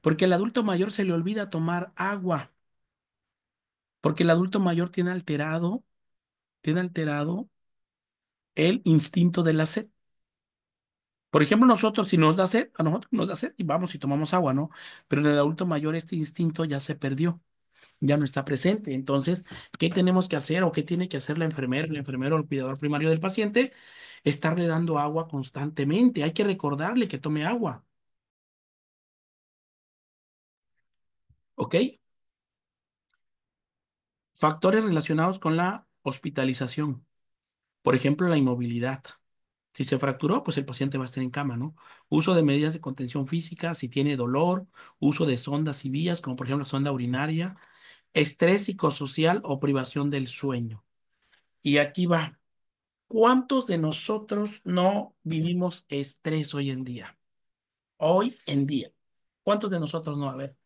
A: Porque el adulto mayor se le olvida tomar agua, porque el adulto mayor tiene alterado el instinto de la sed. Por ejemplo, nosotros, si nos da sed, a nosotros nos da sed y vamos y tomamos agua, ¿no? Pero en el adulto mayor este instinto ya se perdió, ya no está presente. Entonces, ¿qué tenemos que hacer o qué tiene que hacer la enfermera, el enfermero o el cuidador primario del paciente? Estarle dando agua constantemente. Hay que recordarle que tome agua, ¿ok? Factores relacionados con la hospitalización. Por ejemplo, la inmovilidad. Si se fracturó, pues el paciente va a estar en cama, ¿no? Uso de medidas de contención física, si tiene dolor, uso de sondas y vías, como por ejemplo sonda urinaria, estrés psicosocial o privación del sueño. Y aquí va. ¿Cuántos de nosotros no vivimos estrés hoy en día? Hoy en día. ¿Cuántos de nosotros no? A ver.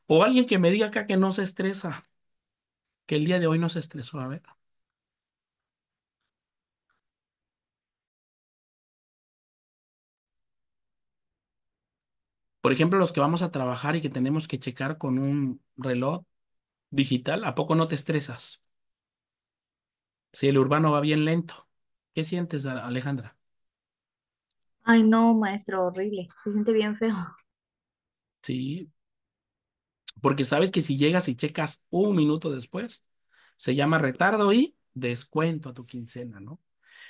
A: O alguien que me diga acá que no se estresa, que el día de hoy no se estresó. A ver. Por ejemplo, los que vamos a trabajar y que tenemos que checar con un reloj digital, ¿a poco no te estresas? Si el urbano va bien lento. ¿Qué sientes, Alejandra?
B: Ay, no, maestro, horrible. Se siente bien feo.
A: Sí, porque sabes que si llegas y checas un minuto después, se llama retardo y descuento a tu quincena, ¿no?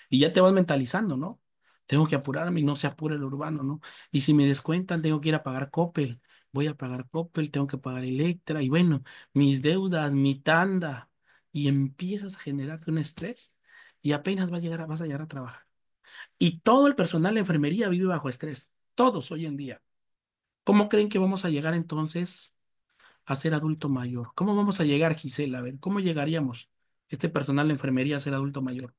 A: Y ya te vas mentalizando, ¿no? Tengo que apurarme y no se apura el urbano, ¿no? Y si me descuentan, tengo que ir a pagar Coppel. Voy a pagar Coppel, tengo que pagar Electra y bueno, mis deudas, mi tanda. Y empiezas a generarte un estrés y apenas vas a llegar a trabajar. Y todo el personal de enfermería vive bajo estrés. Todos hoy en día. ¿Cómo creen que vamos a llegar entonces a ser adulto mayor? ¿Cómo vamos a llegar, Gisela? A ver, ¿cómo llegaríamos este personal de enfermería a ser adulto mayor?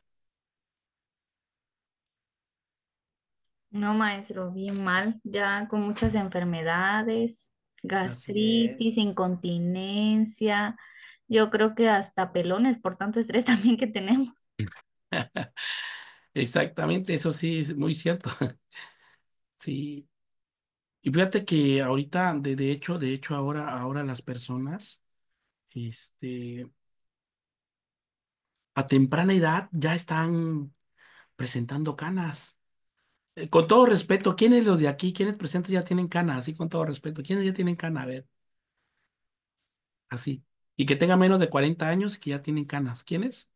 B: No, maestro, bien mal. Ya con muchas enfermedades,
A: Así
B: gastritis,
A: es.
B: incontinencia. Yo creo que hasta pelones por tanto estrés también que tenemos.
A: Exactamente, eso sí es muy cierto. Sí. Y fíjate que ahorita, de hecho, ahora las personas, este, a temprana edad ya están presentando canas. Con todo respeto, ¿quiénes los de aquí, quiénes presentes ya tienen cana? Así con todo respeto, ¿quiénes ya tienen cana? A ver, así. Y que tenga menos de 40 años y que ya tienen canas. ¿Quiénes?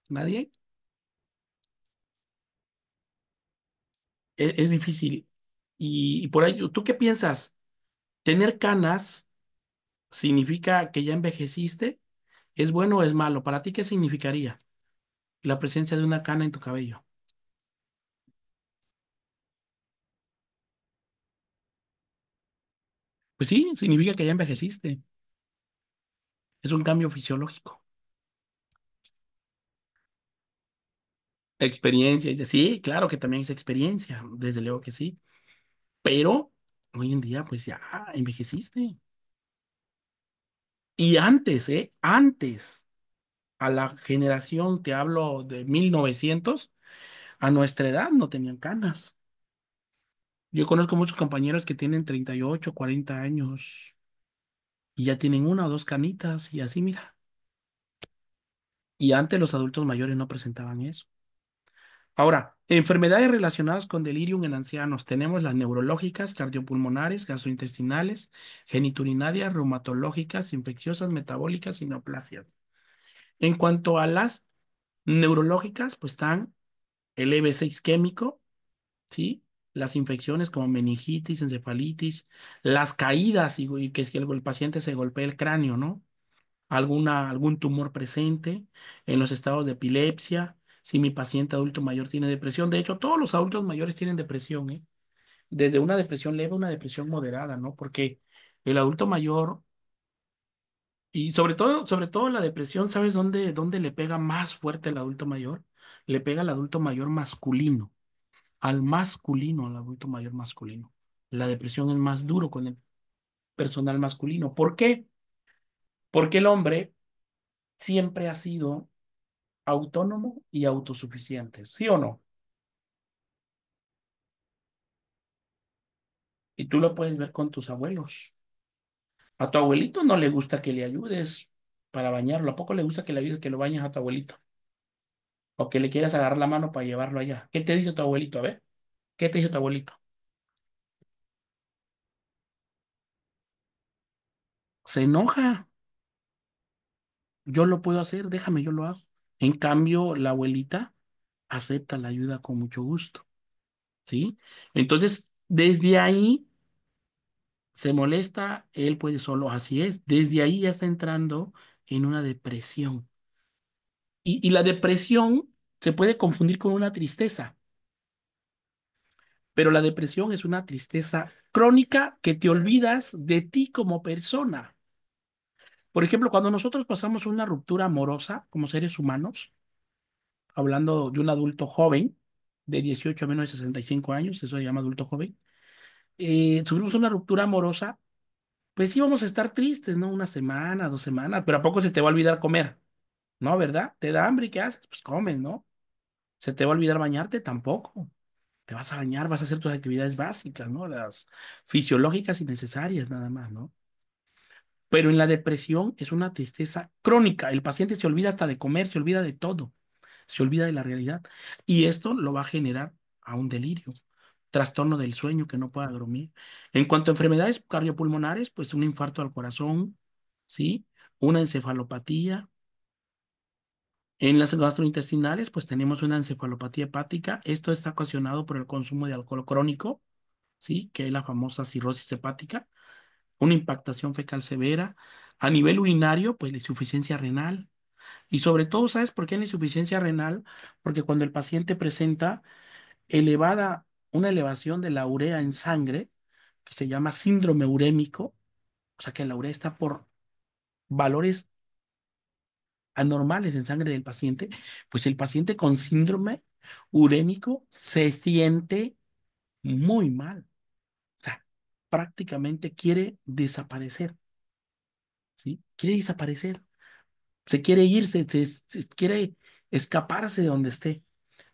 A: ¿Nadie? Es difícil. Y por ello, ¿tú qué piensas? ¿Tener canas significa que ya envejeciste? ¿Es bueno o es malo? ¿Para ti qué significaría la presencia de una cana en tu cabello? Pues sí, significa que ya envejeciste. Es un cambio fisiológico. Experiencia, dice, sí, claro que también es experiencia, desde luego que sí. Pero hoy en día, pues ya envejeciste. Y antes, antes, a la generación, te hablo de 1900, a nuestra edad no tenían canas. Yo conozco muchos compañeros que tienen 38, 40 años y ya tienen una o dos canitas y así, mira. Y antes los adultos mayores no presentaban eso. Ahora, enfermedades relacionadas con delirium en ancianos. Tenemos las neurológicas, cardiopulmonares, gastrointestinales, geniturinarias, reumatológicas, infecciosas, metabólicas y neoplasias. En cuanto a las neurológicas, pues están el EBC isquémico, ¿sí? Las infecciones como meningitis, encefalitis, las caídas y que es que el paciente se golpea el cráneo, ¿no? Algún tumor presente en los estados de epilepsia, si mi paciente adulto mayor tiene depresión. De hecho, todos los adultos mayores tienen depresión, ¿eh? Desde una depresión leve a una depresión moderada, ¿no? Porque el adulto mayor, y sobre todo la depresión, ¿sabes dónde le pega más fuerte al adulto mayor? Le pega al adulto mayor masculino, al adulto mayor masculino. La depresión es más duro con el personal masculino. ¿Por qué? Porque el hombre siempre ha sido autónomo y autosuficiente, ¿sí o no? Y tú lo puedes ver con tus abuelos. A tu abuelito no le gusta que le ayudes para bañarlo. ¿A poco le gusta que le ayudes que lo bañes a tu abuelito? O que le quieras agarrar la mano para llevarlo allá. ¿Qué te dice tu abuelito? A ver, ¿qué te dice tu abuelito? Se enoja. Yo lo puedo hacer, déjame, yo lo hago. En cambio, la abuelita acepta la ayuda con mucho gusto, ¿sí? Entonces, desde ahí se molesta, él puede solo, así es. Desde ahí ya está entrando en una depresión. Y la depresión se puede confundir con una tristeza, pero la depresión es una tristeza crónica que te olvidas de ti como persona. Por ejemplo, cuando nosotros pasamos una ruptura amorosa como seres humanos, hablando de un adulto joven, de 18 a menos de 65 años, eso se llama adulto joven, sufrimos una ruptura amorosa, pues sí vamos a estar tristes, ¿no? Una semana, 2 semanas, pero ¿a poco se te va a olvidar comer? ¿No, verdad? ¿Te da hambre y qué haces? Pues comes, ¿no? ¿Se te va a olvidar bañarte? Tampoco. Te vas a bañar, vas a hacer tus actividades básicas, ¿no? Las fisiológicas y necesarias nada más, ¿no? Pero en la depresión es una tristeza crónica. El paciente se olvida hasta de comer, se olvida de todo, se olvida de la realidad. Y esto lo va a generar a un delirio, trastorno del sueño que no pueda dormir. En cuanto a enfermedades cardiopulmonares, pues un infarto al corazón, ¿sí? Una encefalopatía. En las gastrointestinales, pues tenemos una encefalopatía hepática. Esto está ocasionado por el consumo de alcohol crónico, ¿sí? Que es la famosa cirrosis hepática, una impactación fecal severa. A nivel urinario, pues la insuficiencia renal. Y sobre todo, ¿sabes por qué la insuficiencia renal? Porque cuando el paciente presenta una elevación de la urea en sangre, que se llama síndrome urémico, o sea que la urea está por valores anormales en sangre del paciente, pues el paciente con síndrome urémico se siente muy mal. O sea, prácticamente quiere desaparecer, ¿sí? Quiere desaparecer, se quiere ir, se quiere escaparse de donde esté,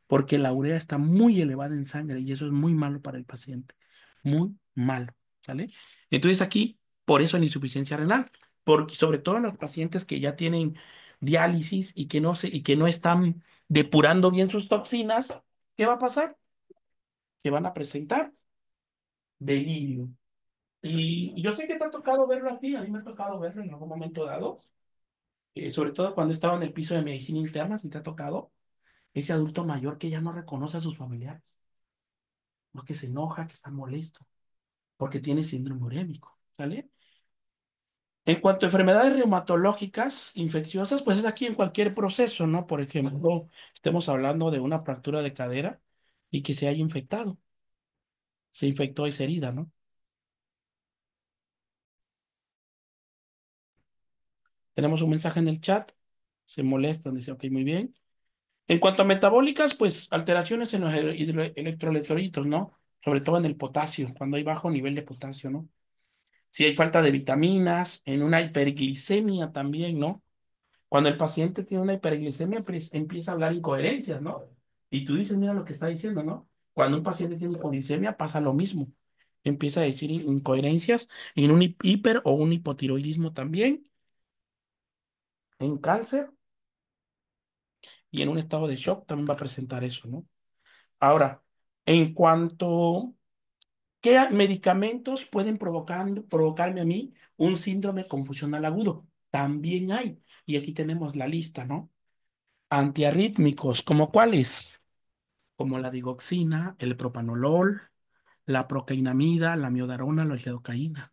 A: porque la urea está muy elevada en sangre y eso es muy malo para el paciente, muy malo, ¿sale? Entonces aquí, por eso la insuficiencia renal, porque sobre todo en los pacientes que ya tienen diálisis y que no están depurando bien sus toxinas, ¿qué va a pasar? que van a presentar delirio. Y yo sé que te ha tocado verlo a ti, a mí me ha tocado verlo en algún momento dado, sobre todo cuando estaba en el piso de medicina interna, si te ha tocado, ese adulto mayor que ya no reconoce a sus familiares, no, que se enoja, que está molesto, porque tiene síndrome urémico, ¿sale? En cuanto a enfermedades reumatológicas infecciosas, pues es aquí en cualquier proceso, ¿no? Por ejemplo, estemos hablando de una fractura de cadera y que se haya infectado, se infectó esa herida, ¿no? Tenemos un mensaje en el chat, se molestan, dice, ok, muy bien. En cuanto a metabólicas, pues alteraciones en los electrolitos, ¿no? Sobre todo en el potasio, cuando hay bajo nivel de potasio, ¿no? Si hay falta de vitaminas, en una hiperglicemia también, ¿no? Cuando el paciente tiene una hiperglicemia, pues, empieza a hablar incoherencias, ¿no? Y tú dices, mira lo que está diciendo, ¿no? Cuando un paciente tiene hipoglicemia pasa lo mismo. Empieza a decir incoherencias y en un hiper o un hipotiroidismo también, en cáncer y en un estado de shock también va a presentar eso, ¿no? Ahora, en cuanto, ¿qué medicamentos pueden provocarme a mí un síndrome confusional agudo? También hay, y aquí tenemos la lista, ¿no? Antiarrítmicos, ¿como cuáles? Como la digoxina, el propanolol, la procainamida, la miodarona, la lidocaína.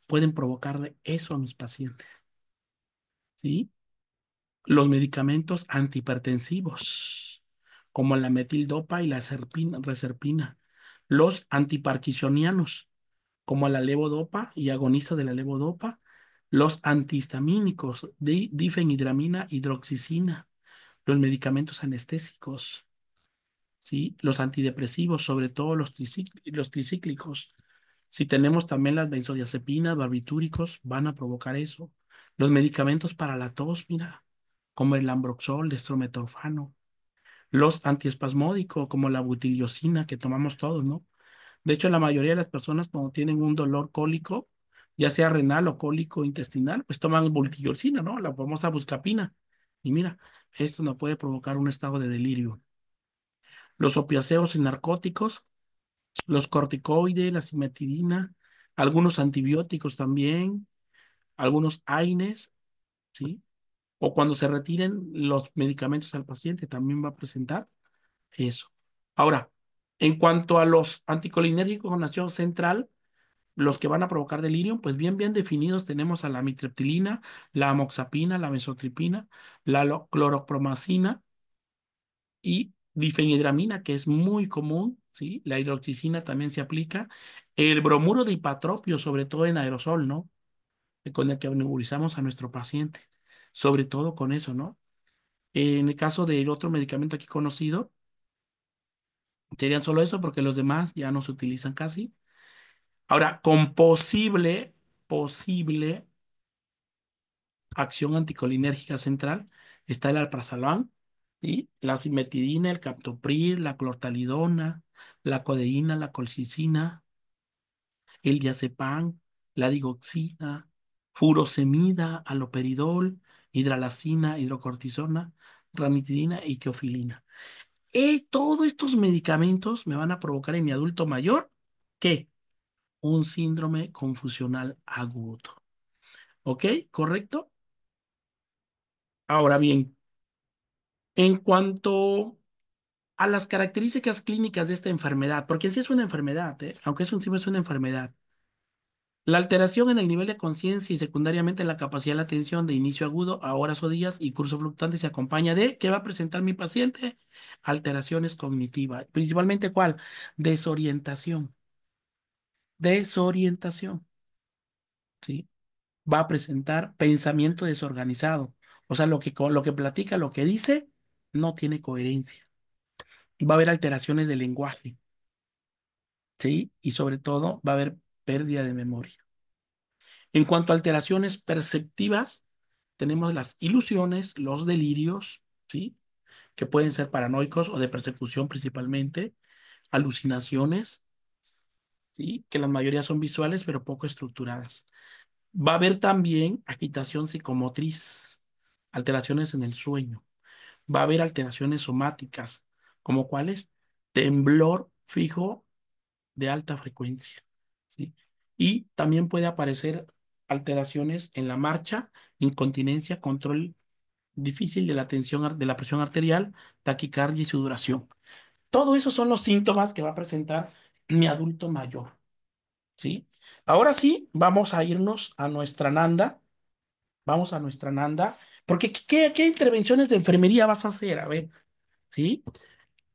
A: Pueden provocarle eso a mis pacientes, ¿sí? Los medicamentos antihipertensivos, como la metildopa y la reserpina. Los antiparkinsonianos, como la levodopa y agonista de la levodopa. Los antihistamínicos, difenhidramina, hidroxicina. Los medicamentos anestésicos, ¿sí? Los antidepresivos, sobre todo los tricíclicos. Si tenemos también las benzodiazepinas, barbitúricos, van a provocar eso. Los medicamentos para la tos, mira, como el Ambroxol, estrometorfano. Los antiespasmódicos, como la butiliosina, que tomamos todos, ¿no? De hecho, la mayoría de las personas cuando tienen un dolor cólico, ya sea renal o cólico intestinal, pues toman butiliosina, ¿no? La famosa buscapina. Y mira, esto nos puede provocar un estado de delirio. Los opiáceos y narcóticos, los corticoides, la cimetidina, algunos antibióticos también, algunos AINES, ¿sí? O cuando se retiren los medicamentos al paciente, también va a presentar eso. Ahora, en cuanto a los anticolinérgicos con acción central, los que van a provocar delirio, pues bien definidos tenemos a la amitriptilina, la amoxapina, la mesotripina, la cloropromacina y difenhidramina, que es muy común, ¿sí? La hidroxicina también se aplica. El bromuro de hipatropio, sobre todo en aerosol, ¿no? Con el que nebulizamos a nuestro paciente. Sobre todo con eso, ¿no? En el caso del otro medicamento aquí conocido, serían solo eso porque los demás ya no se utilizan casi. Ahora, con posible acción anticolinérgica central, está el alprazolam, ¿sí? La cimetidina, el captopril, la clortalidona, la codeína, la colchicina, el diazepam, la digoxina, furosemida, aloperidol, hidralazina, hidrocortisona, ranitidina y teofilina. Todos estos medicamentos me van a provocar en mi adulto mayor, ¿qué? Un síndrome confusional agudo. ¿Ok? ¿Correcto? Ahora bien, en cuanto a las características clínicas de esta enfermedad, porque sí es una enfermedad, ¿eh? Aunque es un síndrome, es una enfermedad. La alteración en el nivel de conciencia y secundariamente la capacidad de la atención de inicio agudo a horas o días y curso fluctuante se acompaña de, ¿qué va a presentar mi paciente? Alteraciones cognitivas. Principalmente, ¿cuál? Desorientación. Desorientación, ¿sí? Va a presentar pensamiento desorganizado. O sea, lo que platica, lo que dice, no tiene coherencia. Va a haber alteraciones del lenguaje, ¿sí? Y sobre todo va a haber pérdida de memoria. En cuanto a alteraciones perceptivas, tenemos las ilusiones, los delirios, ¿sí? Que pueden ser paranoicos o de persecución principalmente, alucinaciones, ¿sí? Que la mayoría son visuales pero poco estructuradas. Va a haber también agitación psicomotriz, alteraciones en el sueño. Va a haber alteraciones somáticas, como cuáles, temblor fijo de alta frecuencia, ¿sí? Y también puede aparecer alteraciones en la marcha, incontinencia, control difícil de la tensión, de la presión arterial, taquicardia y sudoración. Todo eso son los síntomas que va a presentar mi adulto mayor, ¿sí? Ahora sí, vamos a irnos a nuestra Nanda. Vamos a nuestra Nanda. Porque, ¿qué intervenciones de enfermería vas a hacer? A ver, ¿sí?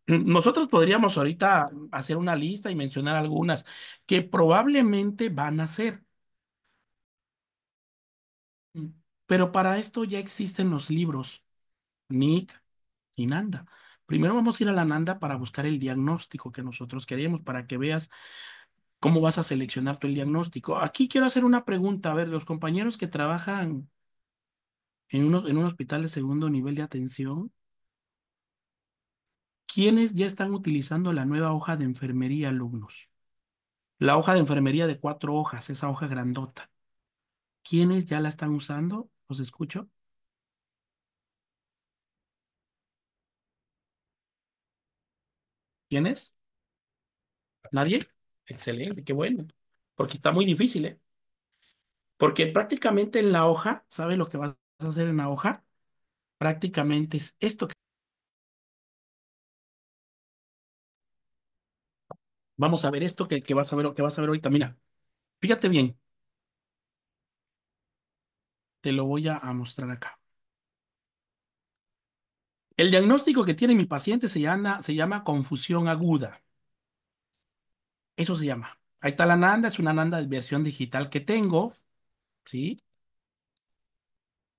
A: Nosotros podríamos ahorita hacer una lista y mencionar algunas que probablemente van a ser. Mm. Pero para esto ya existen los libros, Nick y Nanda. Primero vamos a ir a la Nanda para buscar el diagnóstico que nosotros queremos, para que veas cómo vas a seleccionar tú el diagnóstico. Aquí quiero hacer una pregunta. A ver, los compañeros que trabajan en un hospital de segundo nivel de atención, ¿quiénes ya están utilizando la nueva hoja de enfermería, alumnos? La hoja de enfermería de 4 hojas, esa hoja grandota. ¿Quiénes ya la están usando? ¿Los escucho? ¿Quiénes? ¿Nadie? Excelente, qué bueno. Porque está muy difícil, ¿eh? Porque prácticamente en la hoja, ¿sabes lo que vas a hacer en la hoja? Prácticamente es esto. Vamos a ver esto que vas a ver, que vas a ver ahorita. Mira, fíjate bien, te lo voy a mostrar acá. El diagnóstico que tiene mi paciente se llama confusión aguda. Eso se llama. Ahí está la Nanda, es una Nanda de versión digital que tengo, ¿sí?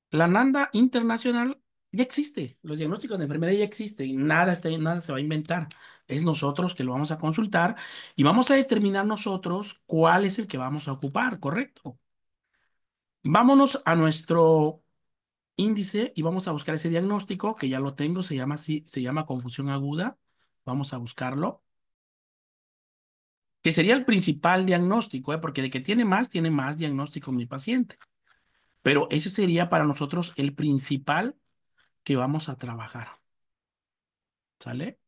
A: La Nanda internacional ya existe, los diagnósticos de enfermedad ya existen, nada se va a inventar. Es nosotros que lo vamos a consultar y vamos a determinar nosotros cuál es el que vamos a ocupar, ¿correcto? Vámonos a nuestro índice y vamos a buscar ese diagnóstico que ya lo tengo, se llama así, se llama confusión aguda. Vamos a buscarlo, que sería el principal diagnóstico, ¿eh? Porque de que tiene más diagnóstico mi paciente. Pero ese sería para nosotros el principal que vamos a trabajar. ¿Sale?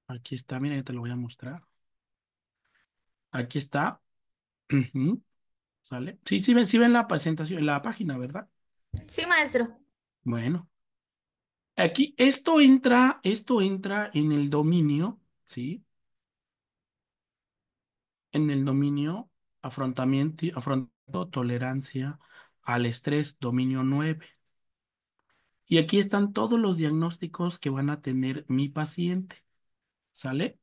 A: Aquí está, mira, ya te lo voy a mostrar. Aquí está. Ujú. ¿Sale? Sí ven la presentación, en la página, ¿verdad?
B: Sí, maestro.
A: Bueno, aquí esto entra en el dominio, ¿sí? En el dominio afrontamiento, tolerancia al estrés, dominio 9. Y aquí están todos los diagnósticos que van a tener mi paciente, ¿sale?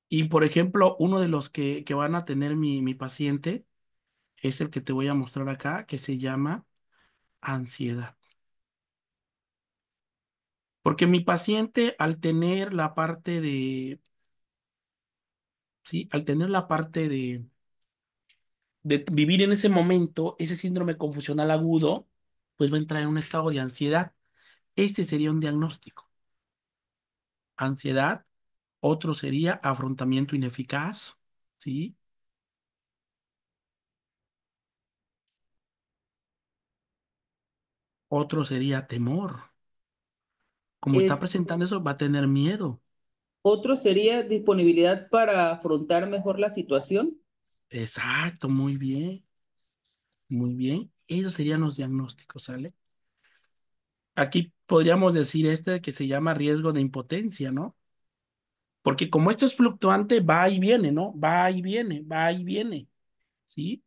A: Y por ejemplo, uno de los que van a tener mi paciente es el que te voy a mostrar acá, que se llama ansiedad. Porque mi paciente, al tener la parte de, sí, al tener la parte de vivir en ese momento, ese síndrome confusional agudo, pues va a entrar en un estado de ansiedad. Este sería un diagnóstico. Ansiedad. Otro sería afrontamiento ineficaz, ¿sí? Otro sería temor. Como está
C: Es,
A: presentando eso, va a tener miedo.
C: otro sería disponibilidad para afrontar mejor la situación.
A: Exacto, muy bien, muy bien. Esos serían los diagnósticos, ¿sale? Aquí podríamos decir este que se llama riesgo de impotencia, ¿no? Porque como esto es fluctuante, va y viene, ¿no? Va y viene, va y viene, ¿sí?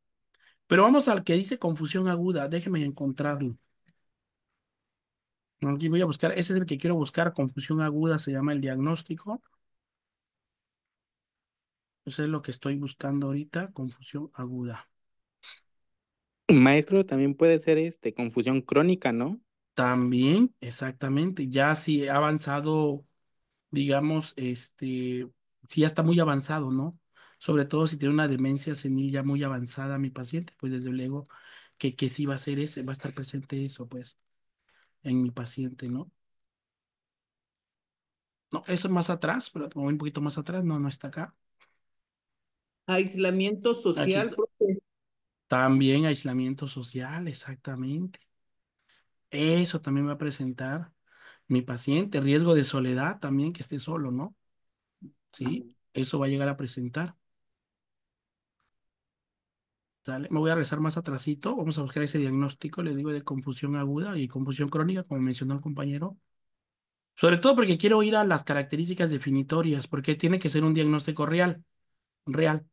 A: Pero vamos al que dice confusión aguda. Déjeme encontrarlo. Aquí voy a buscar, ese es el que quiero buscar, confusión aguda, se llama el diagnóstico. Eso es lo que estoy buscando ahorita, confusión aguda.
D: Maestro, también puede ser confusión crónica, ¿no?
A: También, exactamente, ya si ha avanzado, digamos, si ya está muy avanzado, ¿no? Sobre todo si tiene una demencia senil ya muy avanzada mi paciente, pues desde luego que sí va a ser ese, va a estar presente eso, pues, en mi paciente, ¿no? No, eso es más atrás, pero me voy un poquito más atrás, no, no está acá.
C: Aislamiento
A: Aquí
C: social,
A: está.
C: profe.
A: También aislamiento social, exactamente. Eso también va a presentar. Mi paciente, riesgo de soledad también, que esté solo, ¿no? Sí, eso va a llegar a presentar. ¿Sale? Me voy a regresar más atrasito. Vamos a buscar ese diagnóstico, le digo, de confusión aguda y confusión crónica, como mencionó el compañero. Sobre todo porque quiero ir a las características definitorias, porque tiene que ser un diagnóstico real, real,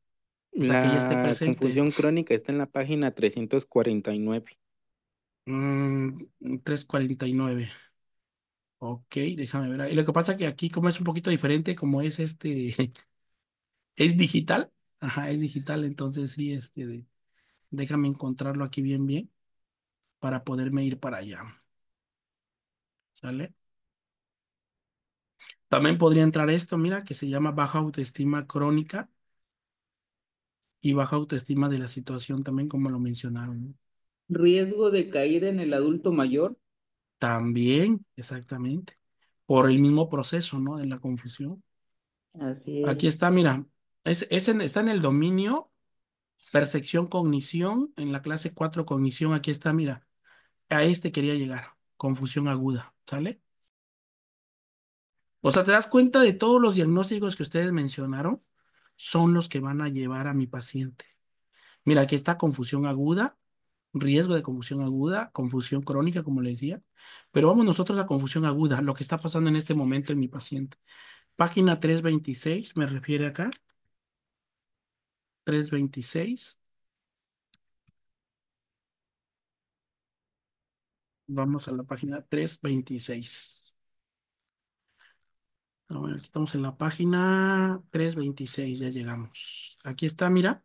A: o sea, que ya esté
D: La
A: presente.
D: confusión crónica está en la página 349.
A: 349. Ok, déjame ver. Y lo que pasa que aquí, como es un poquito diferente, como es es digital. Ajá, es digital, entonces sí, déjame encontrarlo aquí bien, bien, para poderme ir para allá. ¿Sale? También podría entrar esto, mira, que se llama baja autoestima crónica y baja autoestima de la situación, también como lo mencionaron, ¿no?
C: Riesgo de caída en el adulto mayor.
A: También, exactamente, por el mismo proceso, ¿no? De la confusión.
C: Así
A: Aquí
C: es.
A: está, mira, está en el dominio, percepción, cognición, en la clase 4 cognición, aquí está, mira, a este quería llegar, confusión aguda, ¿sale? O sea, ¿te das cuenta de todos los diagnósticos que ustedes mencionaron? Son los que van a llevar a mi paciente. Mira, aquí está confusión aguda, riesgo de confusión aguda, confusión crónica, como le decía. Pero vamos nosotros a confusión aguda, lo que está pasando en este momento en mi paciente. Página 326 me refiere acá. 326. Vamos a la página 326. A ver, aquí estamos en la página 326, ya llegamos. Aquí está, mira.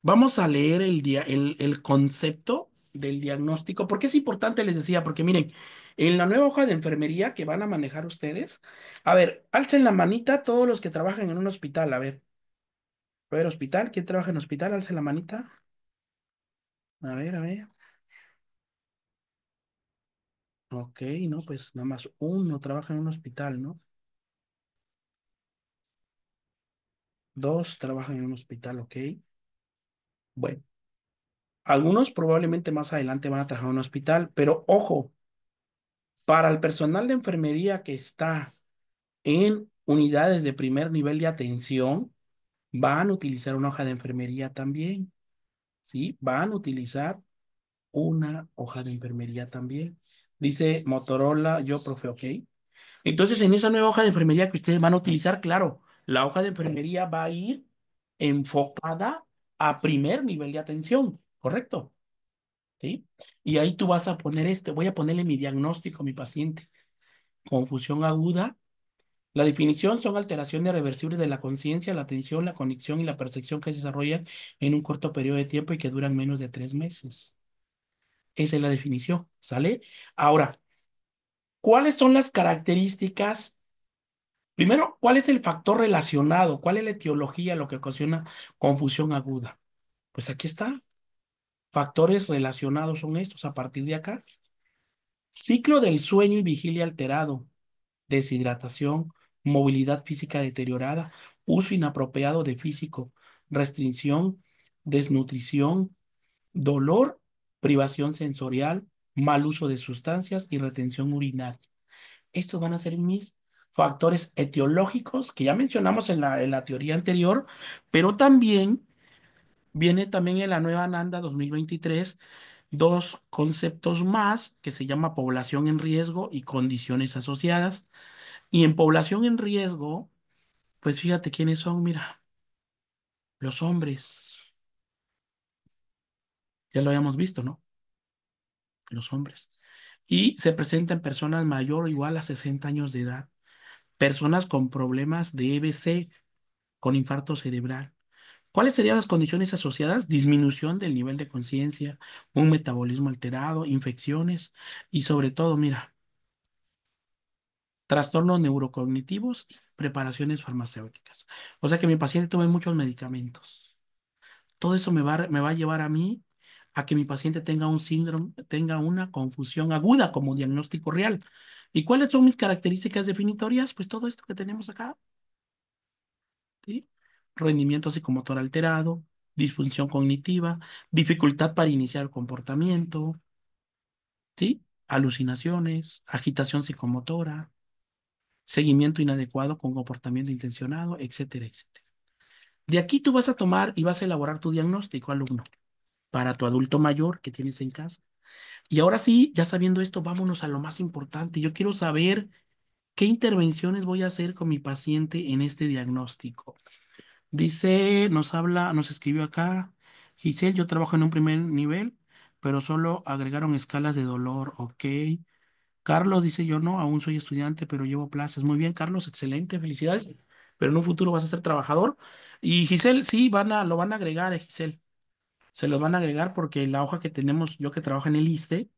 A: Vamos a leer el concepto del diagnóstico. ¿Por qué es importante? Les decía, porque miren, en la nueva hoja de enfermería que van a manejar ustedes, a ver, alcen la manita todos los que trabajan en un hospital. A ver, hospital, ¿quién trabaja en hospital? Alcen la manita. A ver, a ver. Ok, no, pues nada más uno trabaja en un hospital, ¿no? Dos trabajan en un hospital, ok. Bueno, algunos probablemente más adelante van a trabajar en un hospital, pero ojo, para el personal de enfermería que está en unidades de primer nivel de atención, van a utilizar una hoja de enfermería también, ¿sí? Van a utilizar una hoja de enfermería también. Dice Motorola, yo, profe, ok. Entonces, en esa nueva hoja de enfermería que ustedes van a utilizar, claro, la hoja de enfermería va a ir enfocada a primer nivel de atención, ¿correcto? ¿Sí? Y ahí tú vas a poner voy a ponerle mi diagnóstico a mi paciente. Confusión aguda. La definición son alteraciones reversibles de la conciencia, la atención, la conexión y la percepción que se desarrollan en un corto periodo de tiempo y que duran menos de 3 meses. Esa es la definición, ¿sale? Ahora, ¿cuáles son las características? Primero, ¿cuál es el factor relacionado? ¿Cuál es la etiología, lo que ocasiona confusión aguda? Pues aquí está. Factores relacionados son estos a partir de acá. Ciclo del sueño y vigilia alterado, deshidratación, movilidad física deteriorada, uso inapropiado de físico, restricción, desnutrición, dolor, privación sensorial, mal uso de sustancias y retención urinaria. Estos van a ser mis factores etiológicos que ya mencionamos en la teoría anterior, pero también viene también en la nueva NANDA 2023 dos conceptos más que se llama población en riesgo y condiciones asociadas. Y en población en riesgo, pues fíjate quiénes son, mira, los hombres, ya lo habíamos visto, ¿no? Los hombres. Y se presenta en personas mayor o igual a 60 años de edad, personas con problemas de EBC, con infarto cerebral. ¿Cuáles serían las condiciones asociadas? Disminución del nivel de conciencia, un metabolismo alterado, infecciones y sobre todo, mira, trastornos neurocognitivos y preparaciones farmacéuticas. O sea que mi paciente tome muchos medicamentos. Todo eso me va a llevar a mí a que mi paciente tenga un síndrome, tenga una confusión aguda como diagnóstico real. ¿Y cuáles son mis características definitorias? Pues todo esto que tenemos acá, ¿sí? Rendimiento psicomotor alterado, disfunción cognitiva, dificultad para iniciar el comportamiento, ¿sí? alucinaciones, agitación psicomotora, seguimiento inadecuado con comportamiento intencionado, etcétera, etcétera. De aquí tú vas a tomar y vas a elaborar tu diagnóstico, alumno, para tu adulto mayor que tienes en casa. Y ahora sí, ya sabiendo esto, vámonos a lo más importante. Yo quiero saber qué intervenciones voy a hacer con mi paciente en este diagnóstico. Dice, nos escribió acá, Giselle, yo trabajo en un primer nivel, pero solo agregaron escalas de dolor, ok. Carlos dice, yo no, aún soy estudiante, pero llevo plazas. Muy bien, Carlos, excelente, felicidades. Pero en un futuro vas a ser trabajador. Y Giselle, sí, lo van a agregar, Giselle. Se los van a agregar porque la hoja que tenemos, yo que trabajo en el ISSSTE,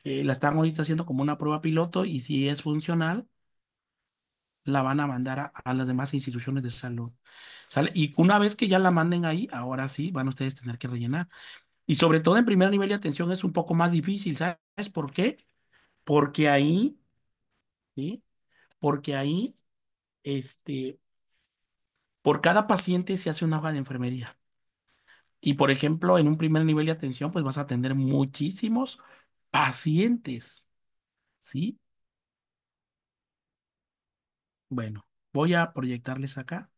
A: la están ahorita haciendo como una prueba piloto y si es funcional, la van a mandar a las demás instituciones de salud. ¿Sale? Y una vez que ya la manden ahí, ahora sí, van ustedes a tener que rellenar. Y sobre todo en primer nivel de atención es un poco más difícil, ¿sabes por qué? Porque ahí, ¿sí? Porque ahí, este, por cada paciente se hace una hoja de enfermería. Y por ejemplo, en un primer nivel de atención, pues vas a atender muchísimos pacientes, ¿sí? Bueno, voy a proyectarles acá.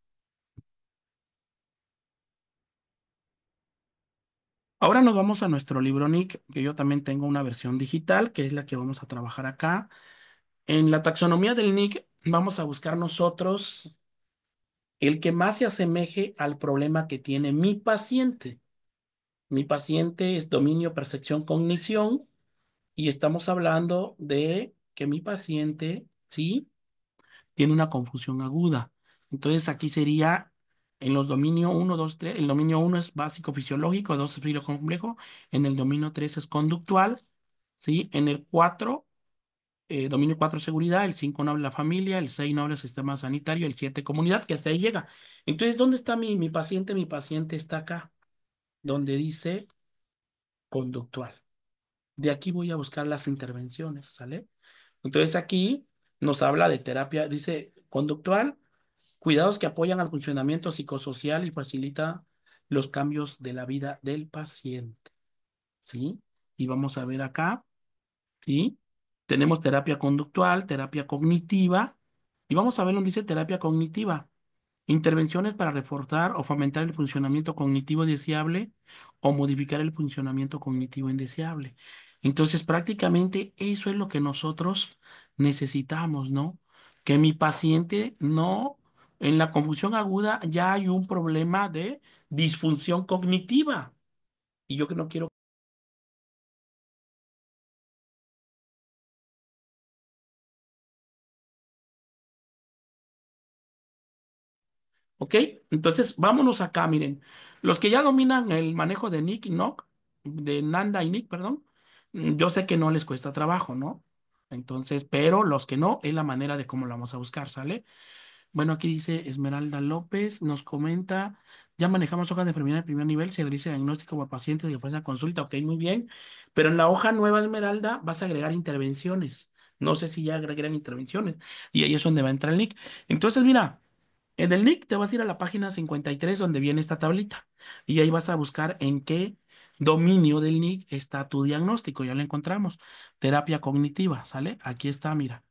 A: Ahora nos vamos a nuestro libro Nick, que yo también tengo una versión digital, que es la que vamos a trabajar acá. En la taxonomía del Nick vamos a buscar nosotros el que más se asemeje al problema que tiene mi paciente. Mi paciente es dominio, percepción, cognición, y estamos hablando de que mi paciente, ¿sí? Tiene una confusión aguda. Entonces aquí sería en los dominio uno 2 3 el dominio uno es básico fisiológico, 2 es filo complejo, en el dominio 3 es conductual, ¿sí? En el 4 dominio 4 seguridad, el 5 no habla familia, el 6 no habla sistema sanitario, el 7 comunidad, que hasta ahí llega. Entonces, ¿dónde está mi paciente? Mi paciente está acá, donde dice conductual. De aquí voy a buscar las intervenciones, ¿sale? Entonces aquí nos habla de terapia, dice conductual, cuidados que apoyan al funcionamiento psicosocial y facilita los cambios de la vida del paciente, ¿sí? Y vamos a ver acá, ¿sí? Tenemos terapia conductual, terapia cognitiva, y vamos a ver donde dice terapia cognitiva. Intervenciones para reforzar o fomentar el funcionamiento cognitivo deseable o modificar el funcionamiento cognitivo indeseable. Entonces, prácticamente eso es lo que nosotros necesitamos, ¿no? Que mi paciente no, en la confusión aguda ya hay un problema de disfunción cognitiva. Y yo que no quiero. ¿Ok? Entonces, vámonos acá, miren. Los que ya dominan el manejo de Nick y Knock, de Nanda y Nick, perdón, yo sé que no les cuesta trabajo, ¿no? Entonces, pero los que no, es la manera de cómo la vamos a buscar, ¿sale? Bueno, aquí dice Esmeralda López, nos comenta, ya manejamos hojas de enfermedad de primer nivel, se realiza diagnóstico por pacientes y después la consulta, ok, muy bien. Pero en la hoja nueva Esmeralda vas a agregar intervenciones. No sé si ya agregan intervenciones. Y ahí es donde va a entrar el Nick. Entonces, mira. En el link te vas a ir a la página 53 donde viene esta tablita y ahí vas a buscar en qué dominio del NIC está tu diagnóstico. Ya lo encontramos. Terapia cognitiva, ¿sale? Aquí está, mira.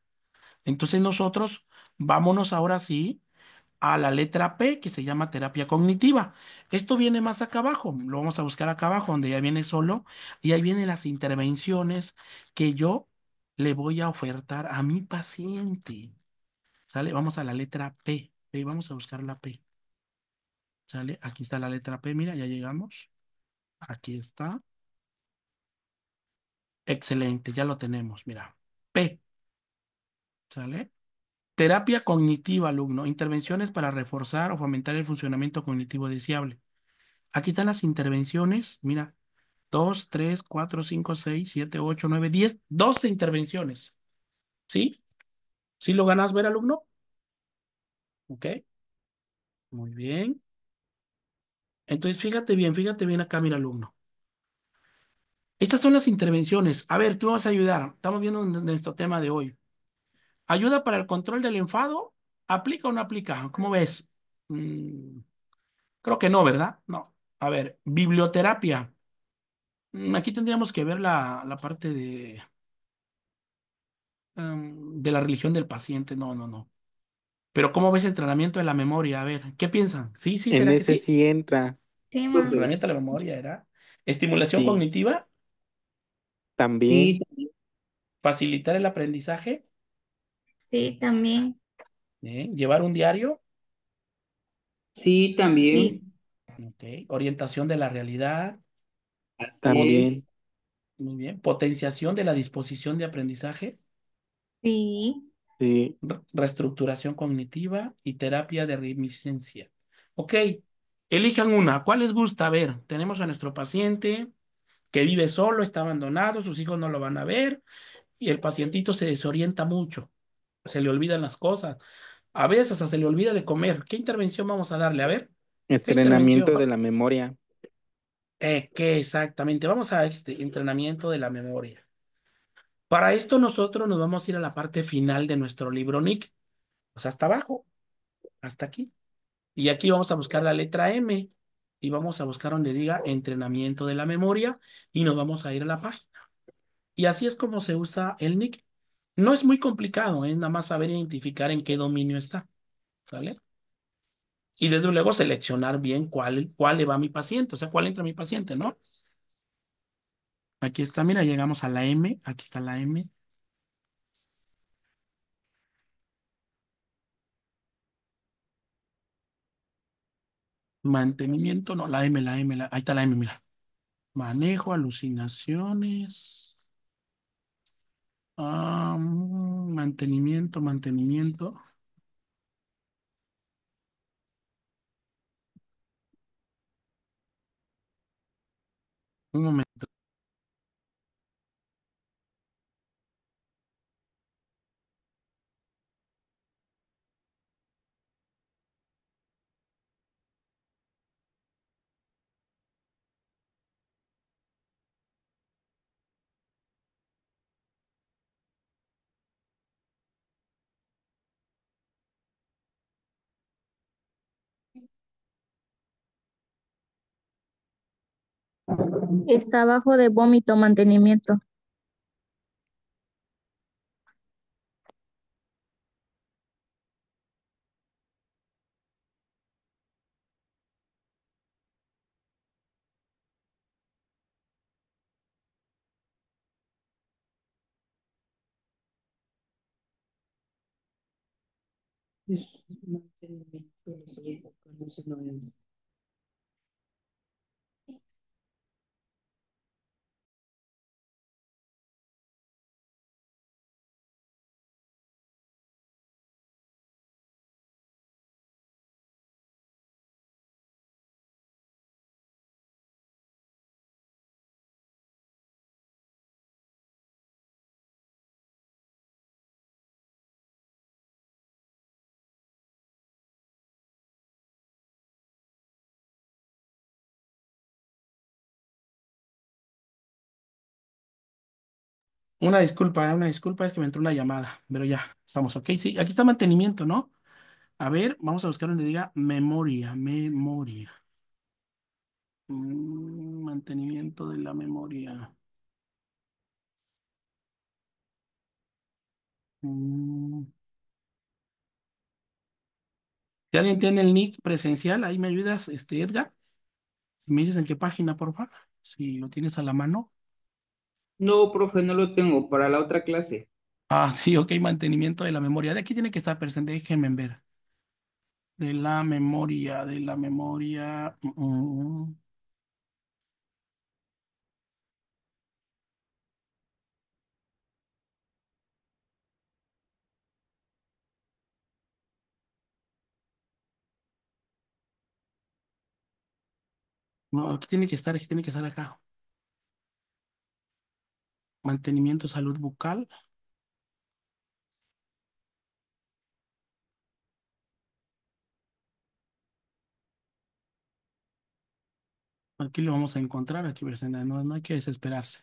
A: Entonces nosotros vámonos ahora sí a la letra P que se llama terapia cognitiva. Esto viene más acá abajo. Lo vamos a buscar acá abajo donde ya viene solo y ahí vienen las intervenciones que yo le voy a ofertar a mi paciente. ¿Sale? Vamos a la letra P. Vamos a buscar la P. ¿Sale? Aquí está la letra P. Mira, ya llegamos. Aquí está. Excelente, ya lo tenemos. Mira. P. ¿Sale? Terapia cognitiva, alumno. Intervenciones para reforzar o fomentar el funcionamiento cognitivo deseable. Aquí están las intervenciones. Mira. 2, 3, 4, 5, 6, 7, 8, 9, 10, 12 intervenciones. ¿Sí? ¿Sí lo ganas ver, alumno? Ok. Muy bien. Entonces, fíjate bien acá, mira, alumno. Estas son las intervenciones. A ver, tú vas a ayudar. Estamos viendo nuestro tema de hoy. ¿Ayuda para el control del enfado? ¿Aplica o no aplica? ¿Cómo ves? Mm, creo que no, ¿verdad? No. A ver, biblioterapia. Aquí tendríamos que ver la parte de... De la religión del paciente, no, no, no. Pero ¿cómo ves entrenamiento de la memoria? A ver, ¿qué piensan? Sí, sí,
D: En
A: ¿será que
D: ese
A: sí?
D: sí entra,
B: Sí, ma.
C: Profe.
A: Entrenamiento de la memoria era estimulación
D: sí,
A: cognitiva,
D: también,
C: Sí, también.
A: facilitar el aprendizaje,
B: Sí, también.
A: llevar un diario,
C: Sí, también.
B: Sí,
A: ok, orientación de la realidad,
C: Así
A: pot-
C: es.
D: también,
A: muy bien, potenciación de la disposición de aprendizaje,
B: sí.
D: sí,
A: reestructuración cognitiva y terapia de reminiscencia. Ok, elijan una. ¿Cuál les gusta? A ver, tenemos a nuestro paciente que vive solo, está abandonado, sus hijos no lo van a ver y el pacientito se desorienta mucho, se le olvidan las cosas. A veces hasta se le olvida de comer. ¿Qué intervención vamos a darle? A ver, ¿qué
D: entrenamiento
A: intervención?
D: de la memoria.
A: ¿Qué exactamente? Vamos a este entrenamiento de la memoria. Para esto nosotros nos vamos a ir a la parte final de nuestro libro Nick, o sea, hasta abajo, hasta aquí. Y aquí vamos a buscar la letra M y vamos a buscar donde diga entrenamiento de la memoria y nos vamos a ir a la página. Y así es como se usa el Nick. No es muy complicado, es nada más saber identificar en qué dominio está, ¿sale? Y desde luego seleccionar bien cuál le va a mi paciente, o sea, cuál entra a mi paciente, ¿no? Aquí está, mira, llegamos a la M, aquí está la M. Mantenimiento, no, ahí está la M, mira. Manejo, alucinaciones. Mantenimiento. Un momento.
E: Está abajo de vómito, mantenimiento.
C: Es mantenimiento de los órganos.
A: Una disculpa, es que me entró una llamada, pero ya, estamos, ok. Sí, aquí está mantenimiento, ¿no? A ver, vamos a buscar donde diga memoria. Mantenimiento de la memoria. Mm, Si alguien tiene el nick presencial, ahí me ayudas, Edgar. Si me dices en qué página, por favor. Si lo tienes a la mano.
C: No, profe, no lo tengo para la otra clase.
A: Sí, ok, mantenimiento de la memoria. De aquí tiene que estar presente, déjenme ver. De la memoria. No, aquí tiene que estar acá. Mantenimiento, salud bucal. Aquí lo vamos a encontrar, aquí presente. No, no hay que desesperarse.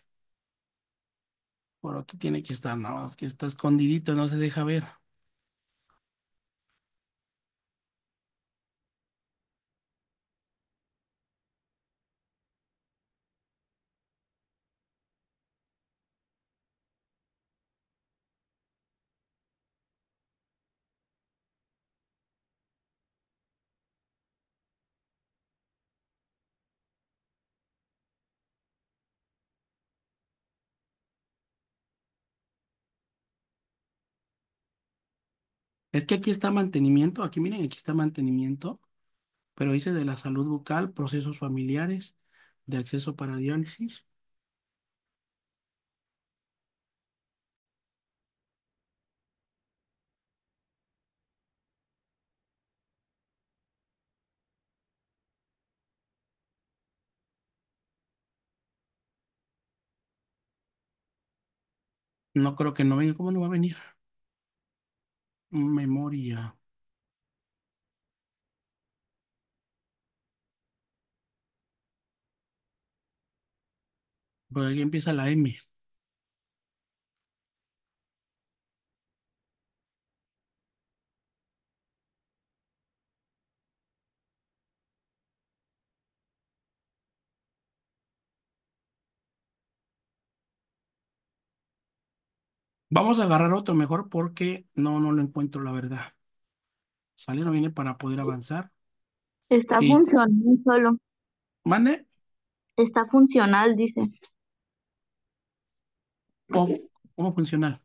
A: Por aquí tiene que estar, nada más que está escondidito, no se deja ver. Es que aquí está mantenimiento, aquí miren, aquí está mantenimiento, pero dice de la salud bucal, procesos familiares, de acceso para diálisis. No creo que no venga, ¿cómo no va a venir? Memoria. Pues aquí empieza la M. Vamos a agarrar otro mejor porque no lo encuentro, la verdad. Sale, no viene para poder avanzar.
E: Está
A: Y,
E: funcional solo.
A: ¿mande?
E: Está funcional, dice.
A: ¿Cómo funcional?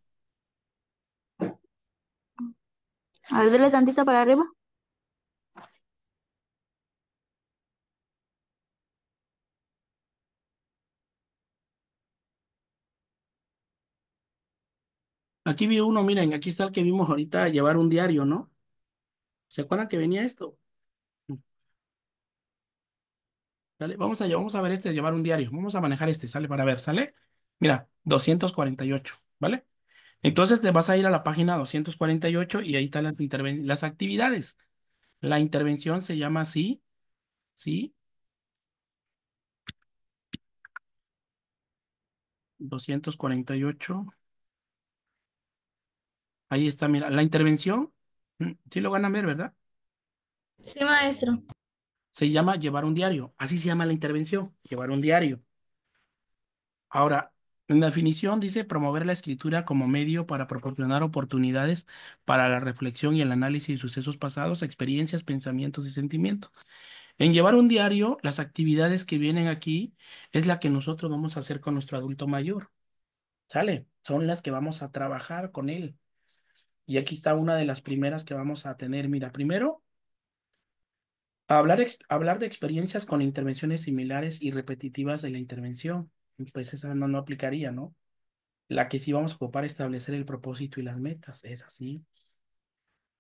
E: A ver, dale tantito para arriba.
A: Aquí vi uno, miren, aquí está el que vimos ahorita, llevar un diario, ¿no? ¿Se acuerdan que venía esto? ¿Sale? Vamos a ver este, llevar un diario. Vamos a manejar este, sale para ver, ¿sale? Mira, 248, ¿vale? Entonces te vas a ir a la página 248 y ahí están las actividades. La intervención se llama así, ¿sí? 248. Ahí está, mira, la intervención, sí lo van a ver, ¿verdad?
B: Sí, maestro.
A: Se llama llevar un diario. Así se llama la intervención, llevar un diario. Ahora, en la definición dice promover la escritura como medio para proporcionar oportunidades para la reflexión y el análisis de sucesos pasados, experiencias, pensamientos y sentimientos. En llevar un diario, las actividades que vienen aquí es la que nosotros vamos a hacer con nuestro adulto mayor. ¿Sale? Son las que vamos a trabajar con él. Y aquí está una de las primeras que vamos a tener. Mira, primero, hablar de experiencias con intervenciones similares y repetitivas de la intervención. Pues esa no aplicaría, ¿no? La que sí vamos a ocupar es establecer el propósito y las metas. Es así.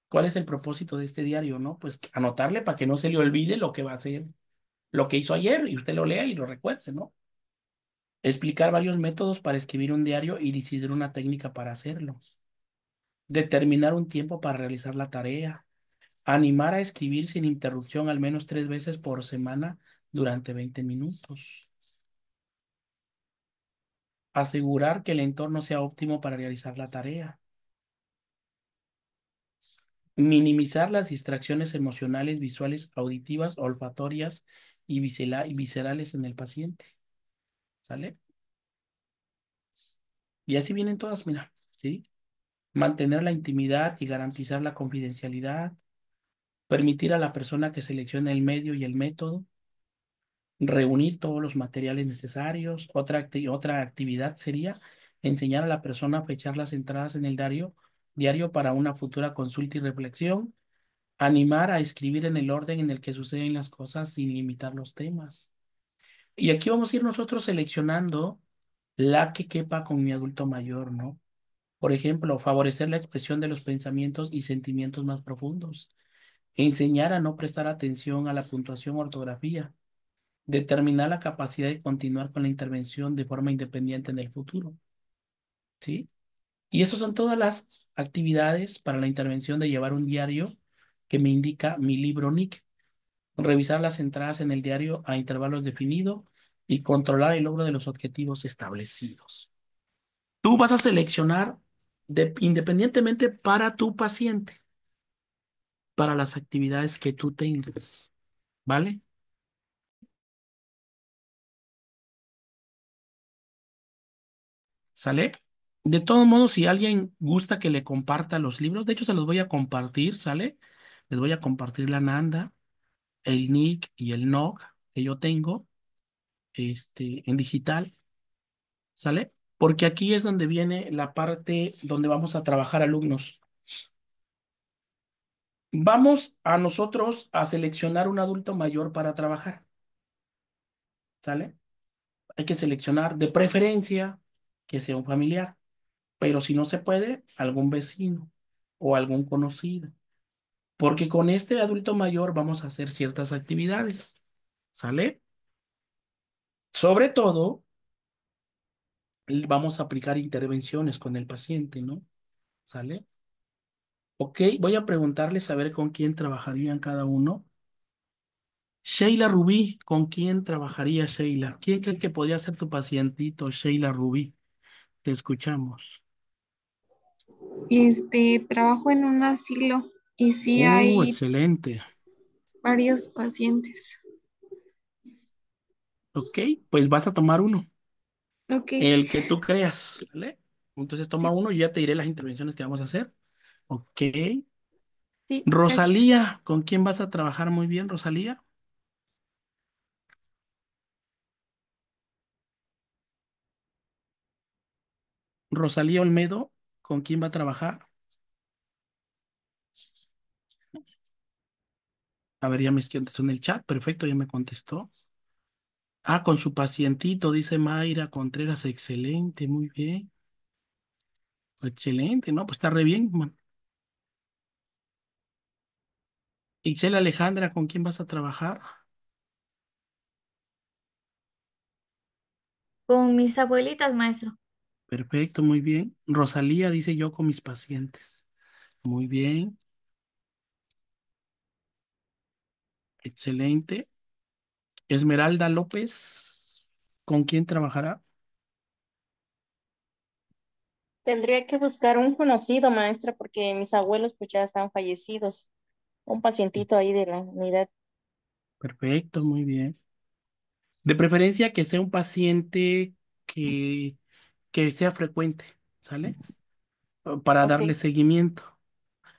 A: ¿Cuál es el propósito de este diario, no? Pues anotarle para que no se le olvide lo que va a hacer, lo que hizo ayer y usted lo lea y lo recuerde, ¿no? Explicar varios métodos para escribir un diario y decidir una técnica para hacerlo. Determinar un tiempo para realizar la tarea. Animar a escribir sin interrupción al menos 3 veces por semana durante 20 minutos. Asegurar que el entorno sea óptimo para realizar la tarea. Minimizar las distracciones emocionales, visuales, auditivas, olfatorias y y viscerales en el paciente. ¿Sale? Y así vienen todas, mira, ¿sí? Mantener la intimidad y garantizar la confidencialidad. Permitir a la persona que seleccione el medio y el método. Reunir todos los materiales necesarios. Otra actividad sería enseñar a la persona a fechar las entradas en el diario para una futura consulta y reflexión. Animar a escribir en el orden en el que suceden las cosas sin limitar los temas. Y aquí vamos a ir nosotros seleccionando la que quepa con mi adulto mayor, ¿no? Por ejemplo, favorecer la expresión de los pensamientos y sentimientos más profundos. Enseñar a no prestar atención a la puntuación o ortografía. Determinar la capacidad de continuar con la intervención de forma independiente en el futuro, ¿sí? Y esas son todas las actividades para la intervención de llevar un diario que me indica mi libro Nick. Revisar las entradas en el diario a intervalos definidos y controlar el logro de los objetivos establecidos. Tú vas a seleccionar independientemente para tu paciente, para las actividades que tú tengas, ¿vale? ¿Sale? De todos modos, si alguien gusta que le comparta los libros, de hecho se los voy a compartir, ¿sale? Les voy a compartir la Nanda, el Nick y el Nog que yo tengo, en digital. ¿Sale? Porque aquí es donde viene la parte donde vamos a trabajar alumnos. Vamos a nosotros a seleccionar un adulto mayor para trabajar, ¿sale? Hay que seleccionar de preferencia que sea un familiar, pero si no se puede, algún vecino o algún conocido, porque con este adulto mayor vamos a hacer ciertas actividades, ¿sale? Sobre todo, vamos a aplicar intervenciones con el paciente, ¿no? ¿Sale? Ok, voy a preguntarles a ver con quién trabajarían cada uno. Sheila Rubí, ¿con quién trabajaría Sheila? ¿Quién cree que podría ser tu pacientito, Sheila Rubí? Te escuchamos.
F: Trabajo en un asilo y sí hay
A: Excelente.
F: varios pacientes.
A: Ok, pues vas a tomar uno,
F: Ok,
A: el que tú creas, ¿vale? Entonces toma
F: sí,
A: uno y ya te diré las intervenciones que vamos a hacer. Ok.
F: sí, gracias.
A: Rosalía, ¿con quién vas a trabajar muy bien, Rosalía? Rosalía Olmedo, ¿con quién va a trabajar? A ver, ya me contestó en el chat. Perfecto, ya me contestó. Ah, con su pacientito, dice Mayra Contreras. Excelente, muy bien. Excelente, ¿no? Pues está re bien, man. Ixel Alejandra, ¿con quién vas a trabajar?
B: Con mis abuelitas, maestro.
A: Perfecto, muy bien. Rosalía dice yo con mis pacientes. Muy bien, excelente. Esmeralda López, ¿con quién trabajará?
G: Tendría que buscar un conocido, maestra, porque mis abuelos pues ya están fallecidos. Un pacientito ahí de la unidad.
A: Perfecto, muy bien. De preferencia que sea un paciente que, que sea frecuente, ¿sale? Para
G: Ok,
A: darle seguimiento.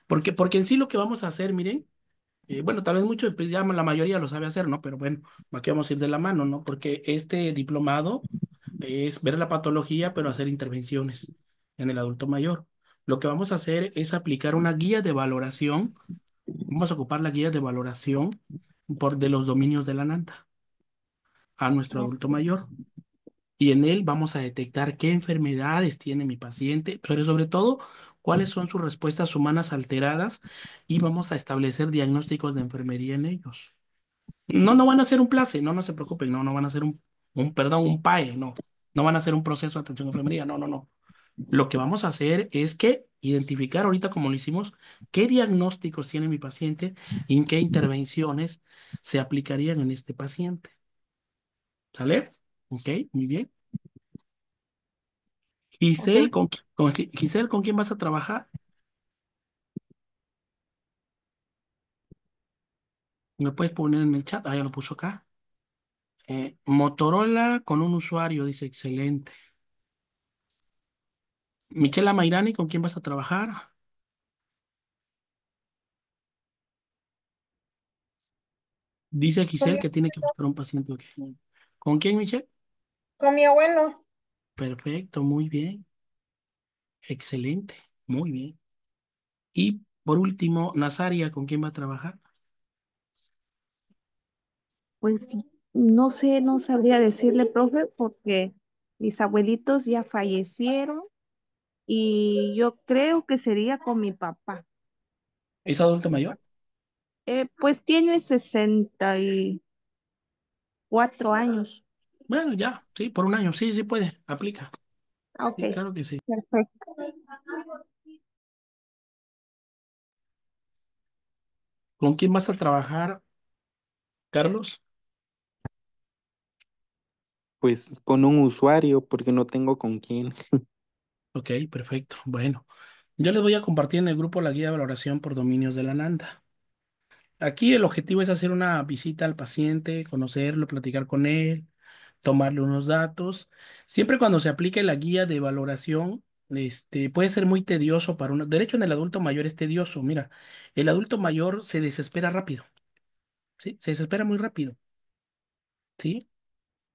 A: Porque en sí lo que vamos a hacer, miren, bueno, tal vez mucho, pues ya la mayoría lo sabe hacer, ¿no? Pero bueno, aquí vamos a ir de la mano, ¿no? Porque este diplomado es ver la patología, pero hacer intervenciones en el adulto mayor. Lo que vamos a hacer es aplicar una guía de valoración. Vamos a ocupar la guía de valoración de los dominios de la NANDA a nuestro adulto
G: ok,
A: mayor. Y en él vamos a detectar qué enfermedades tiene mi paciente, pero sobre todo cuáles son sus respuestas humanas alteradas y vamos a establecer diagnósticos de enfermería en ellos. No, no van a hacer un place, no, no se preocupen, no, no van a hacer perdón, un PAE, no, no van a hacer un proceso de atención a enfermería, no, no, no. Lo que vamos a hacer es que identificar ahorita como lo hicimos, qué diagnósticos tiene mi paciente y en qué intervenciones se aplicarían en este paciente. ¿Sale? Ok, muy bien. Giselle,
G: ok.
A: Giselle, ¿con quién vas a trabajar? ¿Me puedes poner en el chat? Ah, ya lo puso acá. Motorola con un usuario, dice excelente. Michela Mairani, ¿con quién vas a trabajar? Dice
F: Con
A: Giselle
F: mi,
A: que tiene que buscar un paciente. Ok. ¿Con quién, Michelle?
F: con mi abuelo.
A: Perfecto, muy bien. Excelente, muy bien. Y por último, Nazaria, ¿con quién va a trabajar?
H: Pues sí, no sé, no sabría decirle, profe, porque mis abuelitos ya fallecieron y yo creo que sería con mi papá.
A: ¿Es adulto mayor?
H: Pues tiene 64 años.
A: Bueno, ya, sí, por un año. Sí, sí puede, aplica.
H: Ah, ok,
A: Sí, claro que sí.
H: perfecto.
A: ¿Con quién vas a trabajar, Carlos?
D: Pues con un usuario, porque no tengo con quién.
A: Ok, perfecto. Bueno, yo les voy a compartir en el grupo la guía de valoración por dominios de la NANDA. Aquí el objetivo es hacer una visita al paciente, conocerlo, platicar con él, tomarle unos datos. Siempre cuando se aplique la guía de valoración, puede ser muy tedioso para uno. De hecho, en el adulto mayor es tedioso. Mira, el adulto mayor se desespera rápido, ¿sí? Se desespera muy rápido, ¿sí?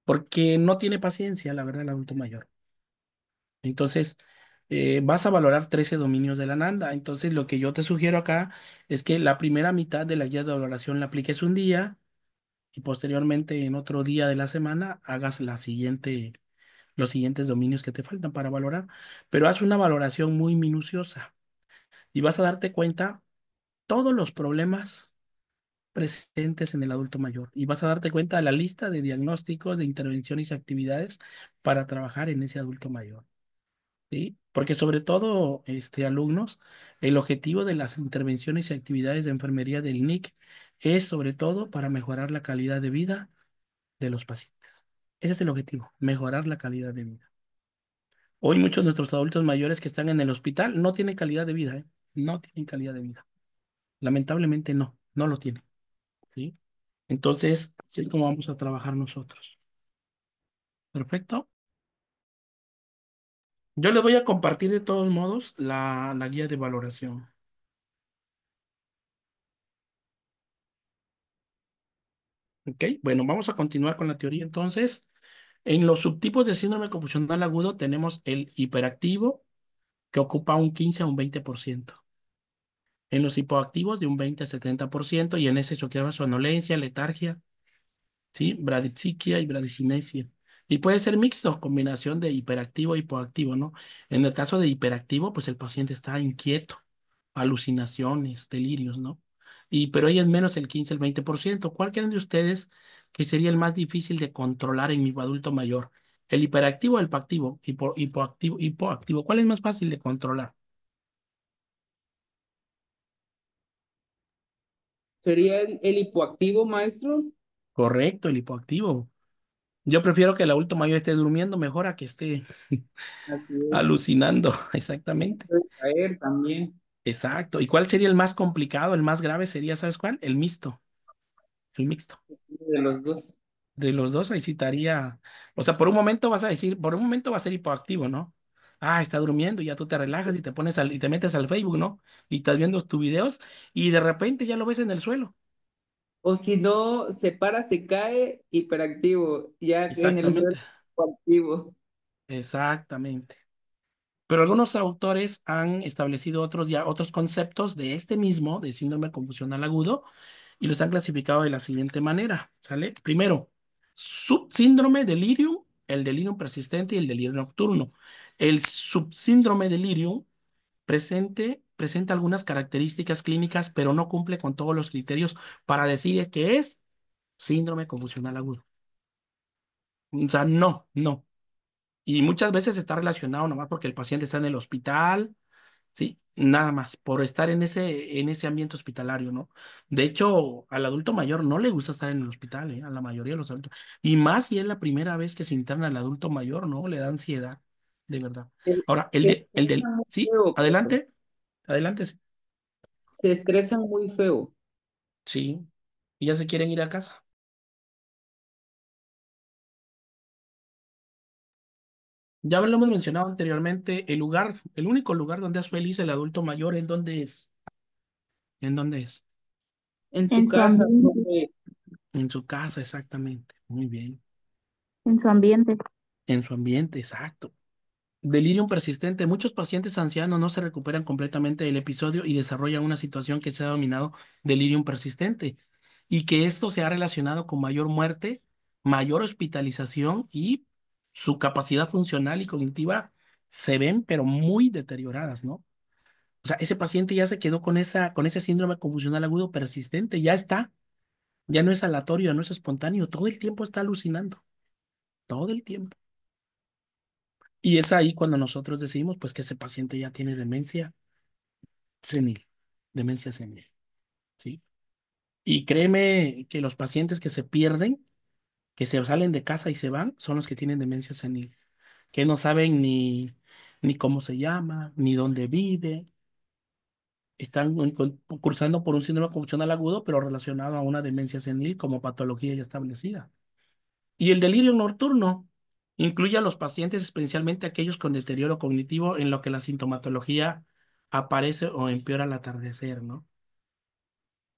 A: Porque no tiene paciencia, la verdad, el adulto mayor. Entonces, vas a valorar 13 dominios de la NANDA. Entonces, lo que yo te sugiero acá es que la primera mitad de la guía de valoración la apliques un día y posteriormente en otro día de la semana hagas los siguientes dominios que te faltan para valorar. Pero haz una valoración muy minuciosa y vas a darte cuenta todos los problemas presentes en el adulto mayor y vas a darte cuenta de la lista de diagnósticos, de intervenciones y actividades para trabajar en ese adulto mayor. ¿Sí? Porque sobre todo, alumnos, el objetivo de las intervenciones y actividades de enfermería del NIC es sobre todo para mejorar la calidad de vida de los pacientes. Ese es el objetivo, mejorar la calidad de vida. Hoy muchos de nuestros adultos mayores que están en el hospital no tienen calidad de vida, ¿eh? No tienen calidad de vida. Lamentablemente no lo tienen, ¿sí? Entonces, así es como vamos a trabajar nosotros. Perfecto. Yo les voy a compartir de todos modos la guía de valoración. ¿Ok? Bueno, vamos a continuar con la teoría entonces. En los subtipos de síndrome confusional agudo tenemos el hiperactivo, que ocupa un 15 a un 20%. En los hipoactivos de un 20 a 70% y en ese se observa sonolencia, letargia, ¿sí? Bradipsiquia y bradicinesia. Y puede ser mixto, combinación de hiperactivo e hipoactivo, ¿no? En el caso de hiperactivo, pues el paciente está inquieto, alucinaciones, delirios, ¿no? Pero ella es menos el 15, el 20%. ¿Cuál creen de ustedes que sería el más difícil de controlar en mi adulto mayor? ¿El hiperactivo o el hipoactivo? Hipoactivo. ¿Cuál es más fácil de controlar?
C: ¿Sería el hipoactivo, maestro?
A: Correcto, el hipoactivo. Yo prefiero que el adulto mayor esté durmiendo mejor a que esté
C: Así es.
A: alucinando, exactamente.
C: Puede caer también.
A: Exacto. ¿Y cuál sería el más complicado, el más grave sería, ¿sabes cuál? El mixto, el mixto.
C: De los dos.
A: De los dos ahí sí estaría, o sea, por un momento vas a decir, por un momento va a ser hipoactivo, ¿no? Ah, está durmiendo y ya tú te relajas y y te metes al Facebook, ¿no? Y estás viendo tus videos y de repente ya lo ves en el suelo.
C: O si no, se para, se cae, hiperactivo. Ya en el suelo,
A: Exactamente,
C: activo.
A: exactamente. Pero algunos autores han establecido otros conceptos de este mismo, de síndrome confusional agudo, y los han clasificado de la siguiente manera, ¿sale? Primero, subsíndrome delirium, el delirium persistente y el delirio nocturno. El subsíndrome delirium presenta algunas características clínicas, pero no cumple con todos los criterios para decir que es síndrome confusional agudo. O sea, no. Y muchas veces está relacionado nomás porque el paciente está en el hospital. Sí, nada más, por estar en ese ambiente hospitalario, ¿no? De hecho, al adulto mayor no le gusta estar en el hospital, ¿eh? A la mayoría de los adultos. Y más si es la primera vez que se interna al adulto mayor, ¿no? Le da ansiedad, de verdad. Ahora,
C: Se estresan muy
A: sí,
C: feo, profe.
A: adelante, sí.
C: Se estresan muy feo.
A: Sí, y ya se quieren ir a casa. Ya lo hemos mencionado anteriormente, el único lugar donde es feliz el adulto mayor, ¿en dónde es? ¿En dónde es?
C: En su
E: En su
C: casa,
E: ambiente,
C: profe.
A: En su casa, exactamente. Muy bien.
E: en su ambiente.
A: En su ambiente, exacto. Delirium persistente. Muchos pacientes ancianos no se recuperan completamente del episodio y desarrollan una situación que se ha denominado delirium persistente y que esto se ha relacionado con mayor muerte, mayor hospitalización y su capacidad funcional y cognitiva se ven pero muy deterioradas, ¿no? O sea, ese paciente ya se quedó con ese síndrome confusional agudo persistente, ya está, ya no es aleatorio, no es espontáneo, todo el tiempo está alucinando, todo el tiempo. Y es ahí cuando nosotros decimos pues que ese paciente ya tiene senil, demencia senil, ¿sí? Y créeme que los pacientes que se pierden, que se salen de casa y se van, son los que tienen demencia senil, que no saben ni cómo se llama, ni dónde vive, están cursando por un síndrome confusional agudo, pero relacionado a una demencia senil como patología ya establecida. Y el delirio nocturno incluye a los pacientes, especialmente aquellos con deterioro cognitivo, en lo que la sintomatología aparece o empeora al atardecer, ¿no?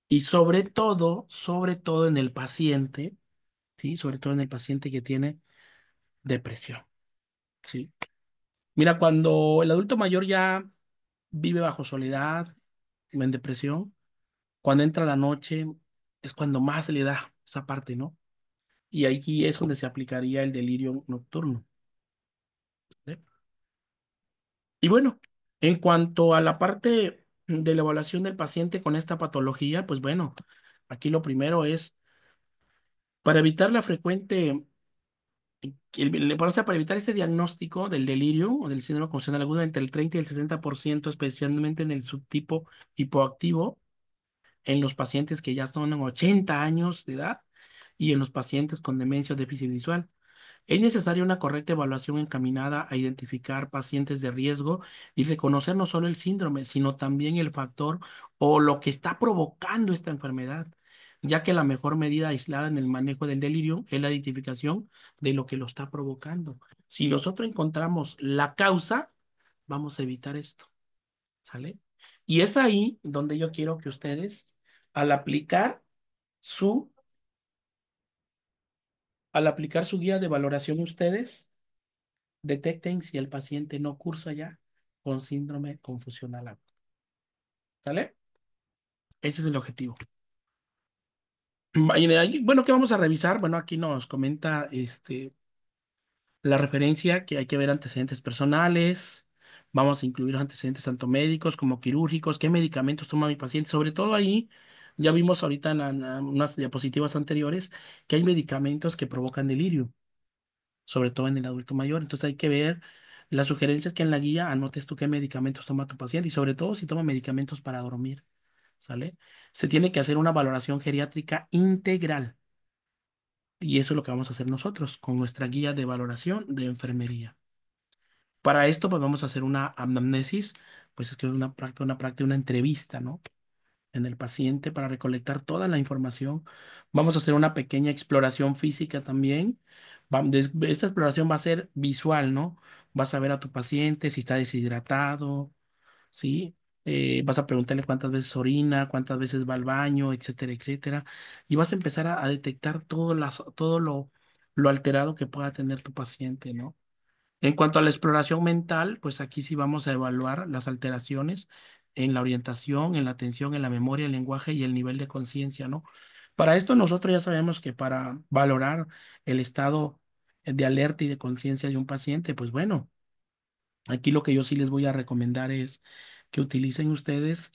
A: Y sobre todo en el paciente, ¿sí? Sobre todo en el paciente que tiene depresión, ¿sí? Mira, cuando el adulto mayor ya vive bajo soledad, en depresión, cuando entra la noche, es cuando más le da esa parte, ¿no? Y aquí es donde se aplicaría el delirio nocturno. ¿Eh? Y bueno, en cuanto a la parte de la evaluación del paciente con esta patología, pues bueno, aquí lo primero es para evitar la frecuente, para evitar este diagnóstico del delirio o del síndrome confusional agudo entre el 30 y el 60%, especialmente en el subtipo hipoactivo, en los pacientes que ya son 80 años de edad y en los pacientes con demencia o déficit visual. Es necesaria una correcta evaluación encaminada a identificar pacientes de riesgo y reconocer no solo el síndrome, sino también el factor o lo que está provocando esta enfermedad, ya que la mejor medida aislada en el manejo del delirio es la identificación de lo que lo está provocando. Si nosotros encontramos la causa, vamos a evitar esto, ¿sale? Y es ahí donde yo quiero que ustedes, al aplicar su, al aplicar su guía de valoración, ustedes detecten si el paciente no cursa ya con síndrome confusional agudo. ¿Sale? Ese es el objetivo. Bueno, ¿qué vamos a revisar? Bueno, aquí nos comenta la referencia que hay que ver antecedentes personales. Vamos a incluir los antecedentes tanto médicos como quirúrgicos. ¿Qué medicamentos toma mi paciente? Sobre todo ahí, ya vimos ahorita en unas diapositivas anteriores que hay medicamentos que provocan delirio, sobre todo en el adulto mayor. Entonces hay que ver las sugerencias que en la guía anotes tú qué medicamentos toma tu paciente y sobre todo si toma medicamentos para dormir, ¿sale? Se tiene que hacer una valoración geriátrica integral y eso es lo que vamos a hacer nosotros con nuestra guía de valoración de enfermería. Para esto, pues vamos a hacer una anamnesis, pues es que es una entrevista, ¿no? En el paciente para recolectar toda la información. Vamos a hacer una pequeña exploración física también. Esta exploración va a ser visual, ¿no? Vas a ver a tu paciente si está deshidratado, ¿sí? Vas a preguntarle cuántas veces orina, cuántas veces va al baño, etcétera, etcétera. Y vas a empezar a detectar todo lo alterado que pueda tener tu paciente, ¿no? En cuanto a la exploración mental, pues aquí sí vamos a evaluar las alteraciones en la orientación, en la atención, en la memoria, el lenguaje y el nivel de conciencia, ¿no? Para esto nosotros ya sabemos que para valorar el estado de alerta y de conciencia de un paciente, pues bueno, aquí lo que yo sí les voy a recomendar es que utilicen ustedes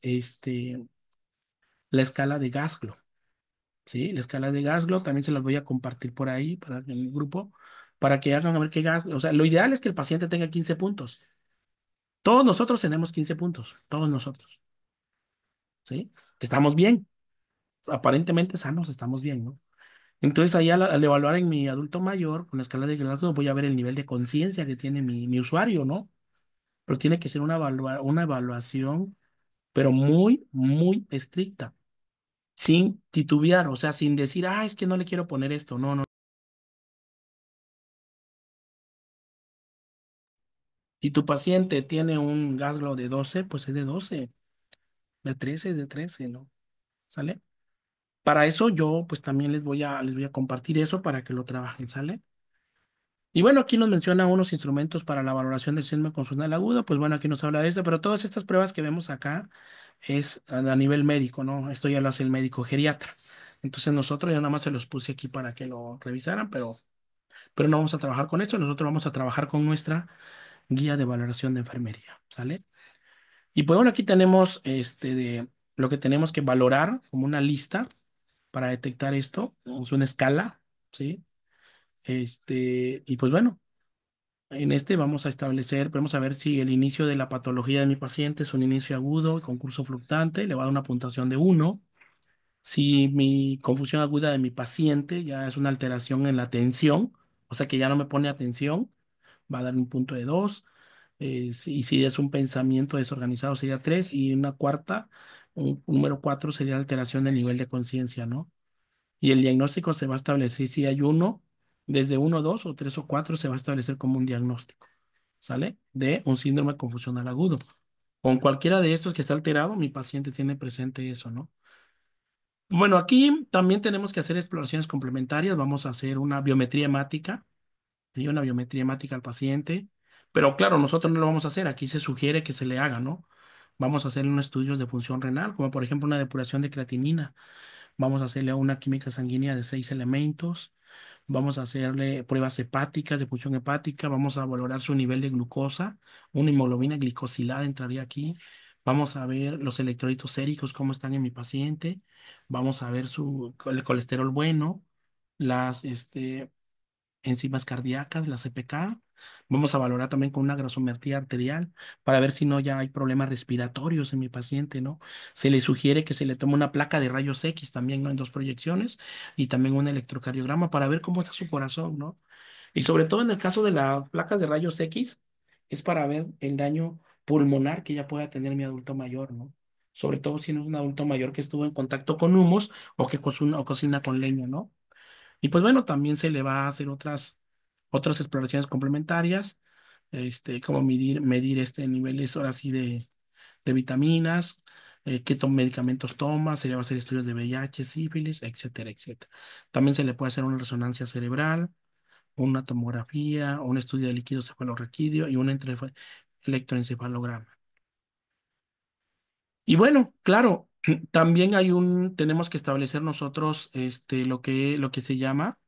A: la escala de Glasgow, ¿sí? La escala de Glasgow también se las voy a compartir por ahí para en el grupo para que hagan a ver qué Glasgow, o sea, lo ideal es que el paciente tenga 15 puntos. Todos nosotros tenemos 15 puntos, todos nosotros, ¿sí? Que estamos bien, aparentemente sanos, estamos bien, ¿no? Entonces, ahí al evaluar en mi adulto mayor, con la escala de Glasgow, voy a ver el nivel de conciencia que tiene mi usuario, ¿no? Pero tiene que ser una evaluación, pero muy, muy estricta, sin titubear, o sea, sin decir, ah, es que no le quiero poner esto, no, no. Si tu paciente tiene un Glasgow de 12, pues es de 12, de 13 es de 13, ¿no? ¿Sale? Para eso yo pues también les voy a compartir eso para que lo trabajen, ¿sale? Y bueno, aquí nos menciona unos instrumentos para la valoración del síndrome confusional agudo, pues bueno, aquí nos habla de eso, pero todas estas pruebas que vemos acá es a nivel médico, ¿no? Esto ya lo hace el médico geriatra. Entonces nosotros ya nada más se los puse aquí para que lo revisaran, pero no vamos a trabajar con eso, nosotros vamos a trabajar con nuestra guía de valoración de enfermería, ¿sale? Y pues bueno, aquí tenemos de lo que tenemos que valorar como una lista para detectar esto. Es una escala, ¿sí? Y pues bueno, en vamos a establecer, vamos a ver si el inicio de la patología de mi paciente es un inicio agudo y con curso fluctuante, le va a dar una puntuación de 1. Si mi confusión aguda de mi paciente ya es una alteración en la atención, o sea que ya no me pone atención, va a dar un punto de 2. Y si es un pensamiento desorganizado sería 3. Y una cuarta, un número 4 sería alteración del nivel de conciencia, ¿no? Y el diagnóstico se va a establecer si hay uno, desde uno, dos o tres o cuatro se va a establecer como un diagnóstico, ¿sale? De un síndrome confusional agudo. Con cualquiera de estos que está alterado, mi paciente tiene presente eso, ¿no? Bueno, aquí también tenemos que hacer exploraciones complementarias. Vamos a hacer una biometría hemática, ¿sí? Una biometría hemática al paciente Pero claro, nosotros no lo vamos a hacer. Aquí se sugiere que se le haga, ¿no? Vamos a hacerle unos estudios de función renal, como por ejemplo una depuración de creatinina. Vamos a hacerle una química sanguínea de 6 elementos. Vamos a hacerle pruebas hepáticas, de función hepática. Vamos a valorar su nivel de glucosa. Una hemoglobina glicosilada entraría aquí. Vamos a ver los electrolitos séricos, cómo están en mi paciente. Vamos a ver el colesterol bueno, las enzimas cardíacas, la CPK. Vamos a valorar también con una gasometría arterial para ver si no ya hay problemas respiratorios en mi paciente, ¿no? Se le sugiere que se le tome una placa de rayos X también, ¿no? En 2 proyecciones y también un electrocardiograma para ver cómo está su corazón, ¿no? Y sobre todo en el caso de las placas de rayos X, es para ver el daño pulmonar que ya pueda tener mi adulto mayor, ¿no? Sobre todo si no es un adulto mayor que estuvo en contacto con humos o que cocina con leña, ¿no? Y pues bueno, también se le va a hacer otras exploraciones complementarias, como medir niveles ahora sí de vitaminas, medicamentos toma, se le va a hacer estudios de VIH, sífilis, etcétera, etcétera. También se le puede hacer una resonancia cerebral, una tomografía, un estudio de líquido cefalorraquídeo y un electroencefalograma. Y bueno, claro, también tenemos que establecer nosotros lo que se llama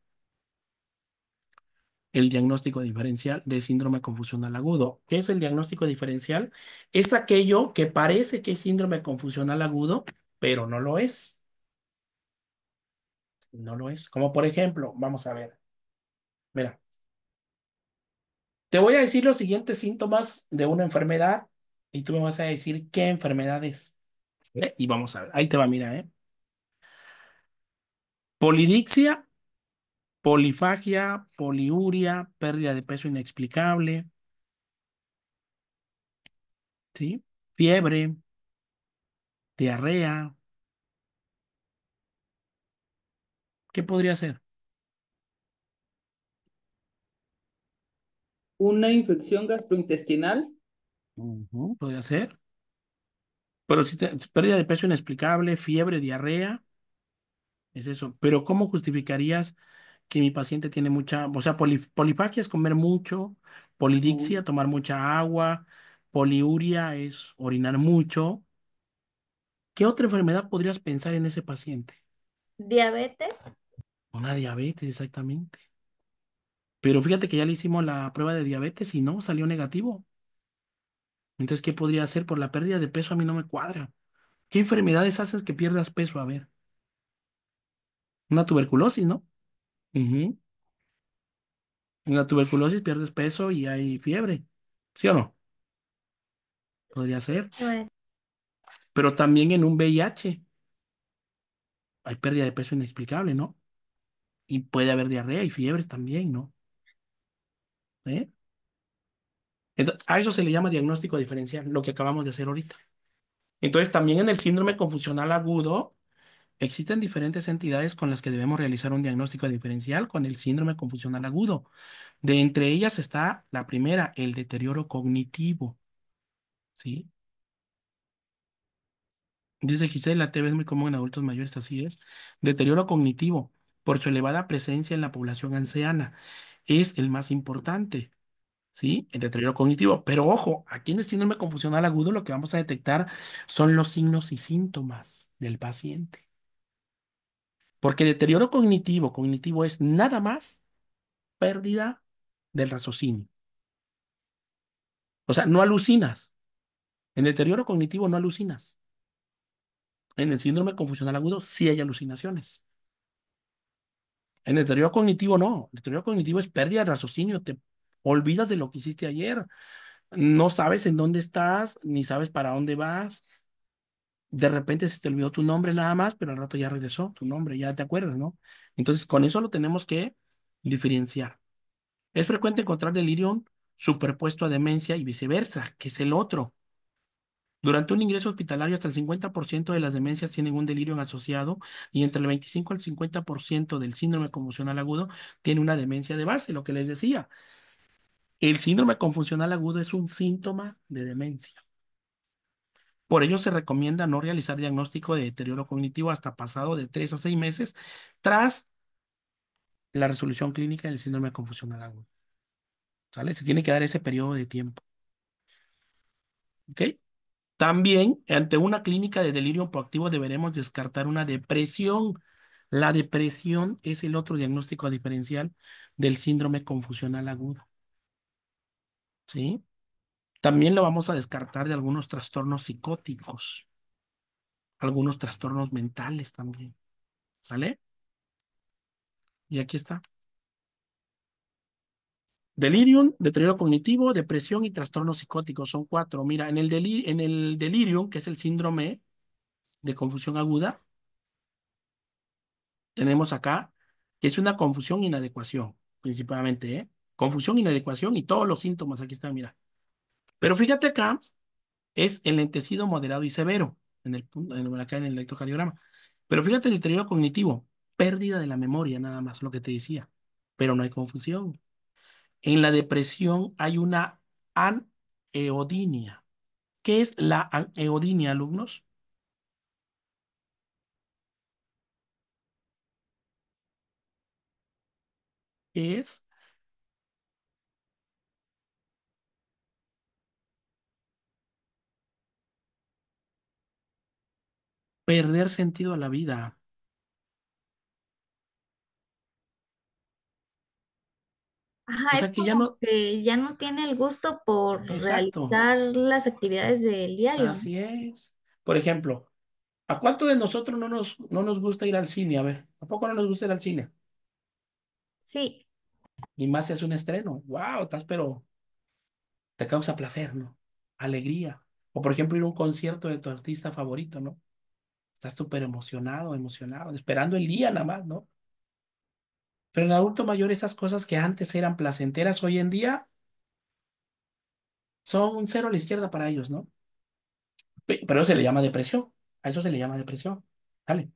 A: el diagnóstico diferencial de síndrome confusional agudo. ¿Qué es el diagnóstico diferencial? Es aquello que parece que es síndrome confusional agudo, pero no lo es. No lo es. Como por ejemplo, vamos a ver. Mira, te voy a decir los siguientes síntomas de una enfermedad y tú me vas a decir qué enfermedad es. Y vamos a ver. Ahí te va, mira, ¿eh? Polidixia, polifagia, poliuria, pérdida de peso inexplicable, ¿sí? Fiebre, diarrea. ¿Qué podría ser?
C: Una infección gastrointestinal.
A: Ujú, podría ser. Pero si pérdida de peso inexplicable, fiebre, diarrea, es eso. Pero ¿cómo justificarías que mi paciente tiene o sea, polifagia es comer mucho,
C: Ujú.
A: polidixia, tomar mucha agua, poliuria es orinar mucho? ¿Qué otra enfermedad podrías pensar en ese paciente?
B: Diabetes.
A: Una diabetes, exactamente. Pero fíjate que ya le hicimos la prueba de diabetes y no, salió negativo. Entonces, ¿qué podría hacer? Por la pérdida de peso a mí no me cuadra. ¿Qué enfermedades haces que pierdas peso? A ver, una tuberculosis, ¿no? Ujú. En la tuberculosis pierdes peso y hay fiebre, ¿sí o no? Podría ser.
B: Pues,
A: Pero también en un VIH hay pérdida de peso inexplicable, ¿no? Y puede haber diarrea y fiebres también, ¿no? ¿Eh? A eso se le llama diagnóstico diferencial, lo que acabamos de hacer ahorita. Entonces, también en el síndrome confusional agudo existen diferentes entidades con las que debemos realizar un diagnóstico diferencial con el síndrome confusional agudo. De entre ellas está la primera, el deterioro cognitivo, ¿sí? Dice Gisela, la TV es muy común en adultos mayores, así es. Deterioro cognitivo por su elevada presencia en la población anciana. Es el más importante, ¿sí? El deterioro cognitivo. Pero ojo, aquí en el síndrome confusional agudo lo que vamos a detectar son los signos y síntomas del paciente. Porque deterioro cognitivo es nada más pérdida del raciocinio. O sea, no alucinas. En deterioro cognitivo no alucinas. En el síndrome confusional agudo sí hay alucinaciones. En el deterioro cognitivo no. El deterioro cognitivo es pérdida de raciocinio. Te olvidas de lo que hiciste ayer. No sabes en dónde estás, ni sabes para dónde vas. De repente se te olvidó tu nombre nada más, pero al rato ya regresó tu nombre, ya te acuerdas, ¿no? Entonces, con eso lo tenemos que diferenciar. Es frecuente encontrar delirium superpuesto a demencia y viceversa, que es el otro. Durante un ingreso hospitalario, hasta el 50% de las demencias tienen un delirio asociado y entre el 25 al 50% del síndrome confusional agudo tiene una demencia de base, lo que les decía. El síndrome confusional agudo es un síntoma de demencia. Por ello se recomienda no realizar diagnóstico de deterioro cognitivo hasta pasado de 3 a 6 meses tras la resolución clínica del síndrome confusional agudo. ¿sale? Se tiene que dar ese periodo de tiempo. ¿Ok? También, ante una clínica de delirio proactivo, deberemos descartar una depresión. La depresión es el otro diagnóstico diferencial del síndrome confusional agudo. ¿Sí? También lo vamos a descartar de algunos trastornos psicóticos, algunos trastornos mentales también. ¿Sale? Y aquí está. Delirium, deterioro cognitivo, depresión y trastornos psicóticos. Son 4. Mira, en el delirium, que es el síndrome de confusión aguda, tenemos acá que es una confusión e inadecuación, principalmente, ¿eh? Confusión, inadecuación y todos los síntomas. Aquí están, mira. Pero fíjate acá, es enlentecido, moderado y severo, acá en el electrocardiograma. Pero fíjate el deterioro cognitivo, pérdida de la memoria, nada más, lo que te decía. Pero no hay confusión. En la depresión hay una aneodinia. ¿Qué es la aneodinia, alumnos? ¿Qué es? Perder sentido a la vida. O
B: Ajá, es
A: sea que ya
B: como
A: no.
B: que ya no tiene el gusto por
A: Exacto,
B: realizar las actividades del diario, ¿no?
A: así es. Por ejemplo, ¿a cuánto de nosotros no nos gusta ir al cine? A ver, ¿a poco no nos gusta ir al cine?
B: Sí,
A: Y más si es un estreno. Wow, pero te causa placer, ¿no? Alegría. O por ejemplo, ir a un concierto de tu artista favorito, ¿no? Estás súper emocionado, emocionado, esperando el día nada más, ¿no? Pero en el adulto mayor esas cosas que antes eran placenteras hoy en día son un cero a la izquierda para ellos, ¿no? Pero eso se le llama depresión. A eso se le llama depresión. ¿Vale?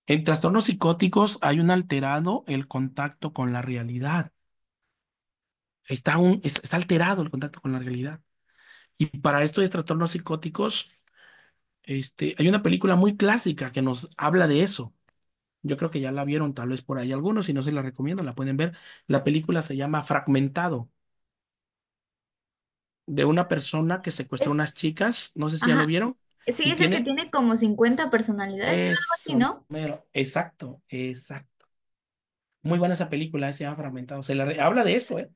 A: En trastornos psicóticos hay un alterado el contacto con la realidad. Está alterado el contacto con la realidad. Y para estos trastornos psicóticos, hay una película muy clásica que nos habla de eso. Yo creo que ya la vieron tal vez por ahí algunos, si no se la recomiendo, la pueden ver. La película se llama Fragmentado, de una persona que secuestró
B: es,
A: unas chicas, no sé si ya lo
B: ajá,
A: vieron,
B: sí,
A: y
B: es el que
A: tiene
B: tiene como 50 personalidades, algo así,
A: eso,
B: ¿no?
A: exacto, exacto. Muy buena esa película, se llama Fragmentado. Habla de esto, ¿eh?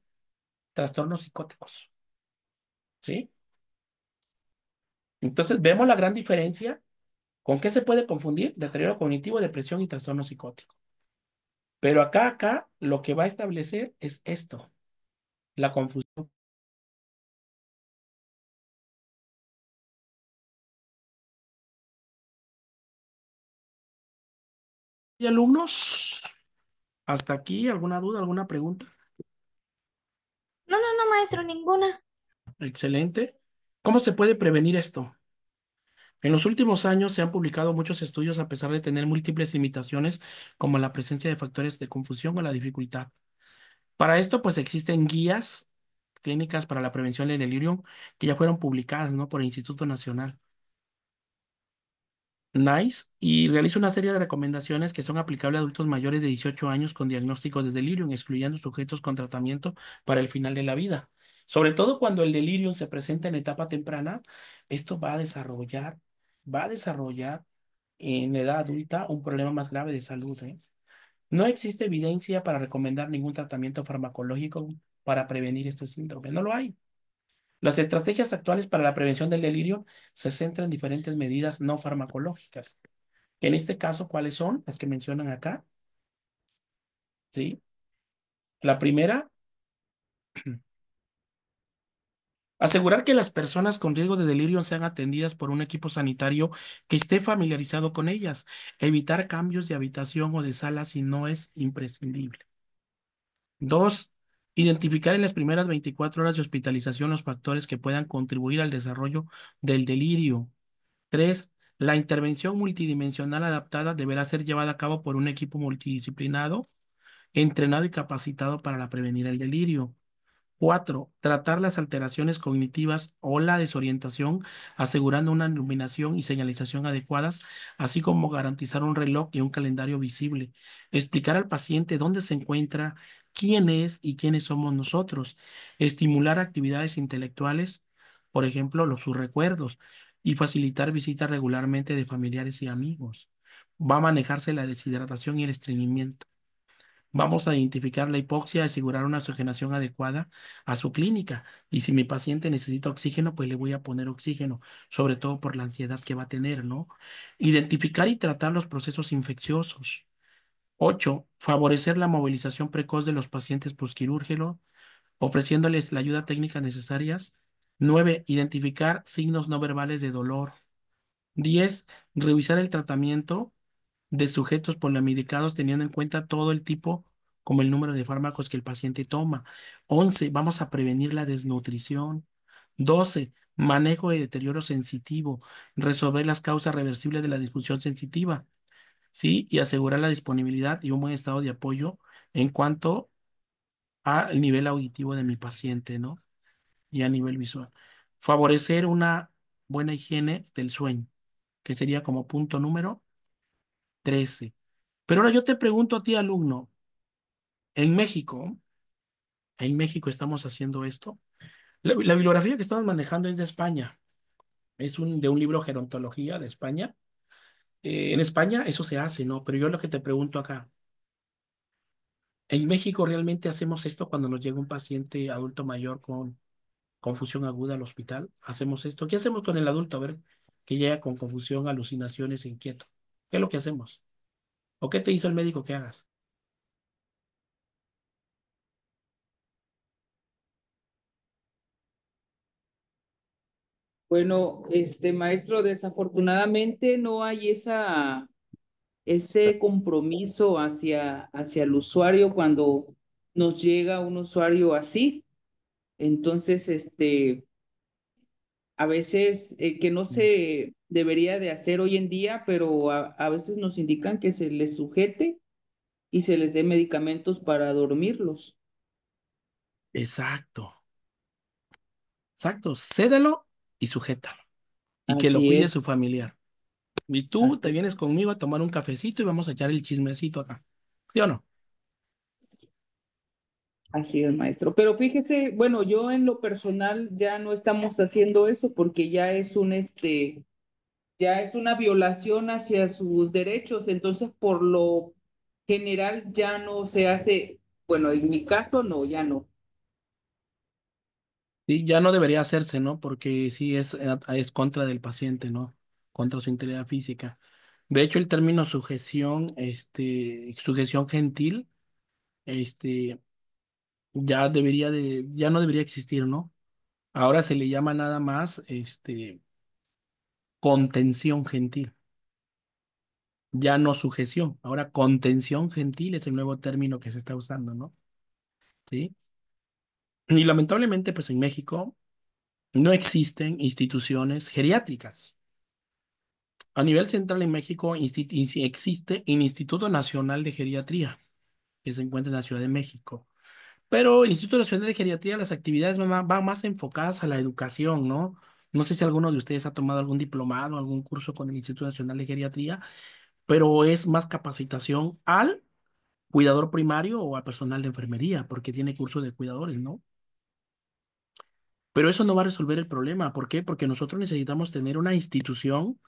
A: Trastornos psicóticos, ¿sí? Entonces vemos la gran diferencia. ¿Con qué se puede confundir? Deterioro cognitivo, depresión y trastorno psicótico. Pero acá, lo que va a establecer es esto, la confusión. ¿Y alumnos? ¿Hasta aquí? ¿Alguna duda, alguna pregunta?
B: No, no, no, maestro, ninguna.
A: Excelente. ¿Cómo se puede prevenir esto? En los últimos años se han publicado muchos estudios a pesar de tener múltiples limitaciones como la presencia de factores de confusión o la dificultad. Para esto, pues existen guías clínicas para la prevención del delirium que ya fueron publicadas, ¿no? Por el Instituto Nacional. NICE y realiza una serie de recomendaciones que son aplicables a adultos mayores de 18 años con diagnósticos de delirium, excluyendo sujetos con tratamiento para el final de la vida. Sobre todo cuando el delirium se presenta en etapa temprana, esto va a desarrollar en edad adulta un problema más grave de salud, ¿eh? No existe evidencia para recomendar ningún tratamiento farmacológico para prevenir este síndrome. No lo hay. Las estrategias actuales para la prevención del delirio se centran en diferentes medidas no farmacológicas. En este caso, ¿cuáles son las que mencionan acá? ¿Sí? La primera, asegurar que las personas con riesgo de delirio sean atendidas por un equipo sanitario que esté familiarizado con ellas. Evitar cambios de habitación o de sala si no es imprescindible. Dos, identificar en las primeras 24 horas de hospitalización los factores que puedan contribuir al desarrollo del delirio. Tres, la intervención multidimensional adaptada deberá ser llevada a cabo por un equipo multidisciplinado entrenado y capacitado para prevenir el delirio. Cuatro, tratar las alteraciones cognitivas o la desorientación, asegurando una iluminación y señalización adecuadas, así como garantizar un reloj y un calendario visible. Explicar al paciente dónde se encuentra, quién es y quiénes somos nosotros. Estimular actividades intelectuales, por ejemplo, sus recuerdos, y facilitar visitas regularmente de familiares y amigos. Va a manejarse la deshidratación y el estreñimiento. Vamos a identificar la hipoxia, asegurar una oxigenación adecuada a su clínica. Y si mi paciente necesita oxígeno, pues le voy a poner oxígeno, sobre todo por la ansiedad que va a tener, ¿no? Identificar y tratar los procesos infecciosos. 8. Favorecer la movilización precoz de los pacientes posquirúrgicos, ofreciéndoles la ayuda técnica necesarias. 9. Identificar signos no verbales de dolor. 10. Revisar el tratamiento de sujetos polimedicados teniendo en cuenta todo el tipo como el número de fármacos que el paciente toma. 11. Vamos a prevenir la desnutrición. 12. Manejo de deterioro sensitivo. Resolver las causas reversibles de la disfunción sensitiva. ¿Sí? Y asegurar la disponibilidad y un buen estado de apoyo en cuanto al nivel auditivo de mi paciente, ¿no? Y a nivel visual. Favorecer una buena higiene del sueño, que sería como punto número 13. Pero ahora yo te pregunto a ti, alumno, en México, en México estamos haciendo esto. La bibliografía que estamos manejando es de España. Es de un libro Gerontología de España. En España eso se hace, ¿no? Pero yo lo que te pregunto acá, ¿en México realmente hacemos esto cuando nos llega un paciente adulto mayor con confusión aguda al hospital? ¿Hacemos esto? ¿Qué hacemos con el adulto? A ver, que llega con confusión, alucinaciones, inquieto. ¿Qué es lo que hacemos? ¿O qué te hizo el médico que hagas?
C: Bueno, maestro, desafortunadamente no hay ese compromiso hacia el usuario cuando nos llega un usuario así. Entonces, a veces que no se debería de hacer hoy en día, pero a veces nos indican que se les sujete y se les dé medicamentos para dormirlos.
A: Exacto, exacto. Cédelo y sujétalo. Y que lo
C: Así
A: cuide
C: es,
A: su familiar. Y tú te
C: así,
A: vienes conmigo a tomar un cafecito y vamos a echar el chismecito acá. ¿Sí o no?
C: así es, maestro. Pero fíjese, bueno, yo en lo personal ya no estamos haciendo eso porque ya es una violación hacia sus derechos, entonces por lo general ya no se hace, bueno, en mi caso no, ya no.
A: Sí, ya no debería hacerse, ¿no? Porque sí es contra del paciente, ¿no? Contra su integridad física. De hecho, el término sujeción gentil, este, ya no debería existir, ¿no? Ahora se le llama nada más, contención gentil, ya no sujeción. Ahora, contención gentil es el nuevo término que se está usando, ¿no? Sí. Y lamentablemente, pues en México no existen instituciones geriátricas. A nivel central en México existe el Instituto Nacional de Geriatría, que se encuentra en la Ciudad de México. Pero el Instituto Nacional de Geriatría, las actividades van más enfocadas a la educación, ¿no? No sé si alguno de ustedes ha tomado algún diplomado, algún curso con el Instituto Nacional de Geriatría, pero es más capacitación al cuidador primario o al personal de enfermería, porque tiene curso de cuidadores, ¿no? Pero eso no va a resolver el problema. ¿Por qué? Porque nosotros necesitamos tener una institución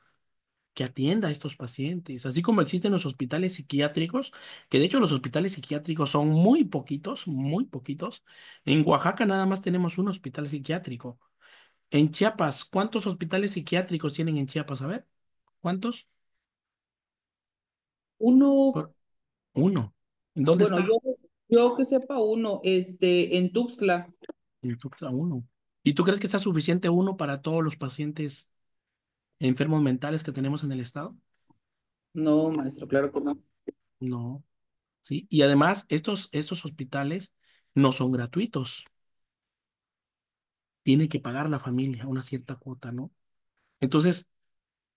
A: que atienda a estos pacientes, así como existen los hospitales psiquiátricos, que de hecho los hospitales psiquiátricos son muy poquitos, muy poquitos. En Oaxaca nada más tenemos un hospital psiquiátrico. En Chiapas, ¿cuántos hospitales psiquiátricos tienen en Chiapas? A ver, ¿cuántos?
C: Uno,
A: Por- Uno. ¿Dónde
C: bueno,
A: está?
C: yo que sepa uno, en Tuxtla.
A: En Tuxtla, uno. ¿Y tú crees que sea suficiente uno para todos los pacientes enfermos mentales que tenemos en el estado?
C: No, maestro, claro que no.
A: No. Sí. Y además, estos hospitales no son gratuitos. Tiene que pagar la familia una cierta cuota, ¿no? Entonces,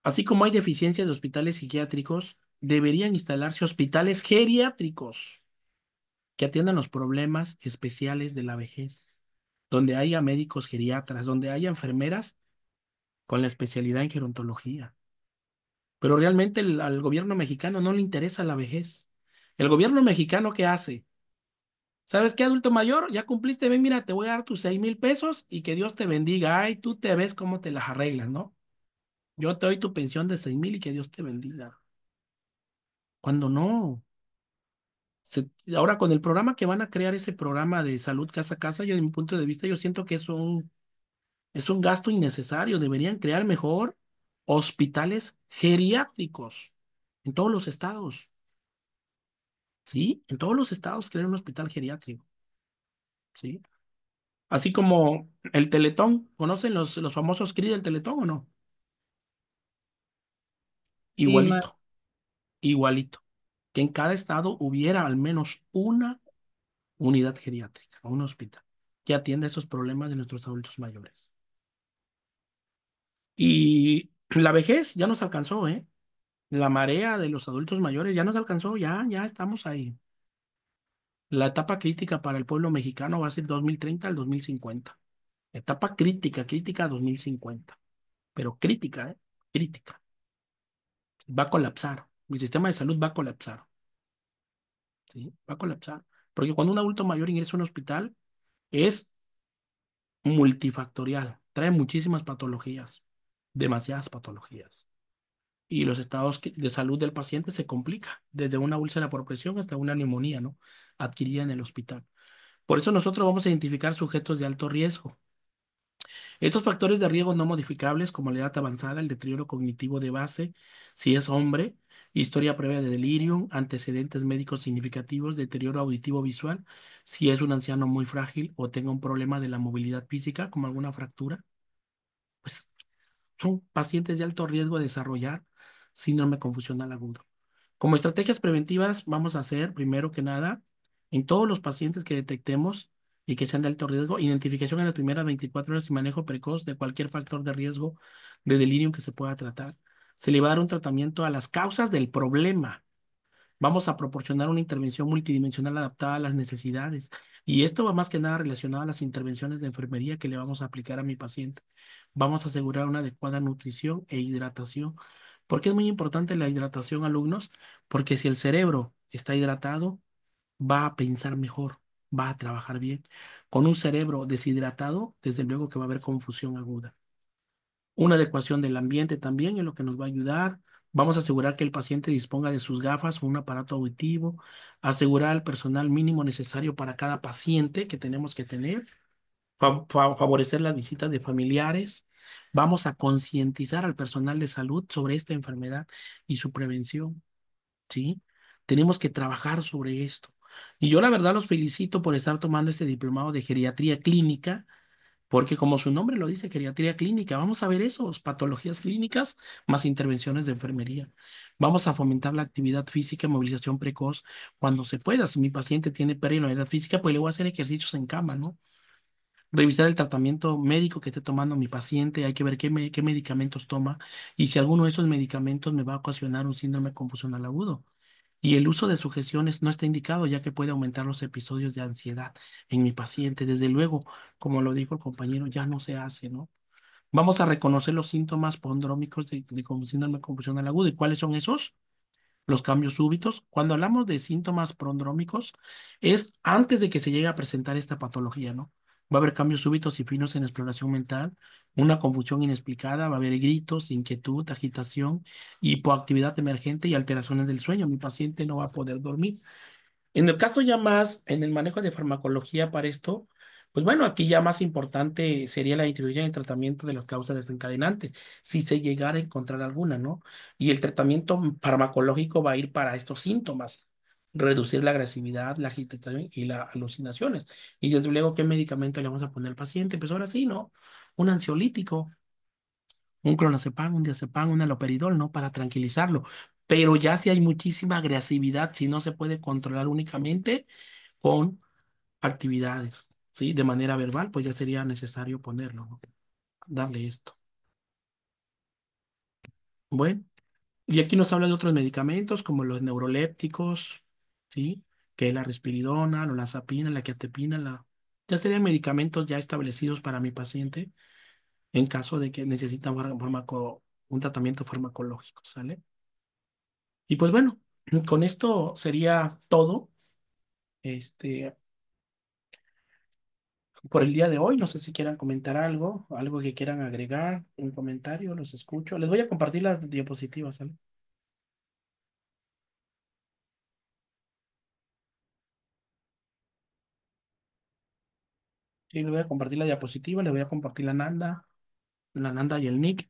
A: así como hay deficiencia de hospitales psiquiátricos, deberían instalarse hospitales geriátricos que atiendan los problemas especiales de la vejez, donde haya médicos geriatras, donde haya enfermeras con la especialidad en gerontología. Pero realmente al gobierno mexicano no le interesa la vejez. El gobierno mexicano, ¿qué hace? ¿Sabes qué, adulto mayor? Ya cumpliste, ven, mira, te voy a dar tus 6,000 pesos y que Dios te bendiga. Ay, tú te ves cómo te las arreglas, ¿no? Yo te doy tu pensión de 6,000 y que Dios te bendiga. Cuando no. Ahora con el programa que van a crear, ese programa de salud casa a casa, yo de mi punto de vista, yo siento que es un gasto innecesario. Deberían crear mejor hospitales geriátricos en todos los estados. ¿Sí? En todos los estados crear un hospital geriátrico. ¿Sí? Así como el Teletón. ¿Conocen los famosos CRI del Teletón o no?
C: Sí,
A: Igualito, igualito. Que en cada estado hubiera al menos una unidad geriátrica, un hospital que atienda esos problemas de nuestros adultos mayores. Y la vejez ya nos alcanzó, ¿eh? La marea de los adultos mayores ya nos alcanzó, ya estamos ahí. La etapa crítica para el pueblo mexicano va a ser 2030 al 2050. Etapa crítica, crítica 2050. Pero crítica, ¿eh? Crítica. Va a colapsar. Mi sistema de salud va a colapsar. ¿Sí? Va a colapsar. Porque cuando un adulto mayor ingresa a un hospital, es multifactorial. Trae muchísimas patologías. Demasiadas patologías. Y los estados de salud del paciente se complica, desde una úlcera por presión hasta una neumonía, ¿no? Adquirida en el hospital. Por eso nosotros vamos a identificar sujetos de alto riesgo. Estos factores de riesgo no modificables, como la edad avanzada, el deterioro cognitivo de base, si es hombre, historia previa de delirium, antecedentes médicos significativos, deterioro auditivo visual, si es un anciano muy frágil o tenga un problema de la movilidad física, como alguna fractura, pues son pacientes de alto riesgo de desarrollar síndrome confusional agudo. Como estrategias preventivas, vamos a hacer, primero que nada, en todos los pacientes que detectemos y que sean de alto riesgo, identificación en las primeras 24 horas y manejo precoz de cualquier factor de riesgo de delirium que se pueda tratar. Se le va a dar un tratamiento a las causas del problema. Vamos a proporcionar una intervención multidimensional adaptada a las necesidades. Y esto va más que nada relacionado a las intervenciones de enfermería que le vamos a aplicar a mi paciente. Vamos a asegurar una adecuada nutrición e hidratación. ¿Por qué es muy importante la hidratación, alumnos? Porque si el cerebro está hidratado, va a pensar mejor, va a trabajar bien. Con un cerebro deshidratado, desde luego que va a haber confusión aguda. Una adecuación del ambiente también es lo que nos va a ayudar. Vamos a asegurar que el paciente disponga de sus gafas o un aparato auditivo, asegurar el personal mínimo necesario para cada paciente que tenemos que tener, favorecer las visitas de familiares. Vamos a concientizar al personal de salud sobre esta enfermedad y su prevención, ¿sí? Tenemos que trabajar sobre esto. Y yo la verdad los felicito por estar tomando este diplomado de geriatría clínica porque como su nombre lo dice, geriatría clínica, vamos a ver esos, patologías clínicas más intervenciones de enfermería. Vamos a fomentar la actividad física y movilización precoz cuando se pueda. Si mi paciente tiene pérdida de la edad física, pues le voy a hacer ejercicios en cama, ¿no? Revisar el tratamiento médico que esté tomando mi paciente, hay que ver qué medicamentos toma y si alguno de esos medicamentos me va a ocasionar un síndrome confusional agudo. Y el uso de sugestiones no está indicado ya que puede aumentar los episodios de ansiedad en mi paciente. Desde luego, como lo dijo el compañero, ya no se hace, ¿no? Vamos a reconocer los síntomas prodrómicos de síndrome confusional agudo. ¿Y cuáles son esos? Los cambios súbitos. Cuando hablamos de síntomas prodrómicos, es antes de que se llegue a presentar esta patología, ¿no? Va a haber cambios súbitos y finos en exploración mental, una confusión inexplicada, va a haber gritos, inquietud, agitación, hipoactividad emergente y alteraciones del sueño. Mi paciente no va a poder dormir. En el caso ya más, en el manejo de farmacología para esto, pues bueno, aquí ya más importante sería la identificación y el tratamiento de las causas desencadenantes, si se llegara a encontrar alguna, ¿no? Y el tratamiento farmacológico va a ir para estos síntomas, reducir la agresividad, la agitación y las alucinaciones. Y desde luego, ¿qué medicamento le vamos a poner al paciente? Pues ahora sí, ¿no? Un ansiolítico, un clonazepam, un diazepam, un haloperidol, ¿no? Para tranquilizarlo. Pero ya si hay muchísima agresividad, si no se puede controlar únicamente con actividades, ¿sí? De manera verbal, pues ya sería necesario ponerlo, ¿no? Darle esto. Bueno, y aquí nos habla de otros medicamentos como los neurolépticos, ¿sí? Que es la risperidona, la olanzapina, la quetiapina, ya serían medicamentos ya establecidos para mi paciente en caso de que necesita un tratamiento farmacológico, ¿sale? Y pues bueno, con esto sería todo. Este, por el día de hoy. No sé si quieran comentar algo, algo que quieran agregar, un comentario, los escucho. Les voy a compartir las diapositivas, ¿sale? Sí, les voy a compartir la diapositiva, les voy a compartir la Nanda y el Nick,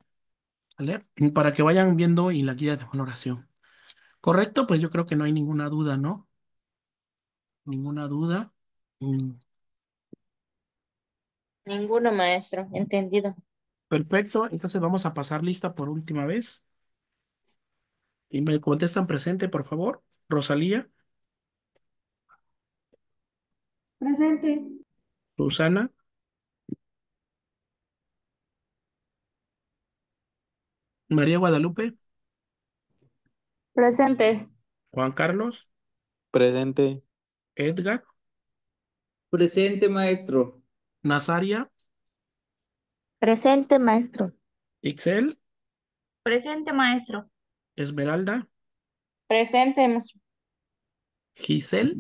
A: ¿vale? Para que vayan viendo y la guía de valoración. Correcto, pues yo creo que no hay ninguna duda, ¿no? Ninguna duda. Mm,
G: Ninguno, maestro. Entendido.
A: Perfecto, entonces vamos a pasar lista por última vez. Y me contestan presente, por favor. Rosalía,
F: Presente.
A: Susana, María Guadalupe,
E: Presente.
A: Juan Carlos,
D: Presente.
A: Edgar,
C: Presente, maestro.
A: Nazaria,
E: Presente, maestro.
A: Ixel,
B: Presente, maestro.
A: Esmeralda,
G: Presente, maestro.
A: Giselle,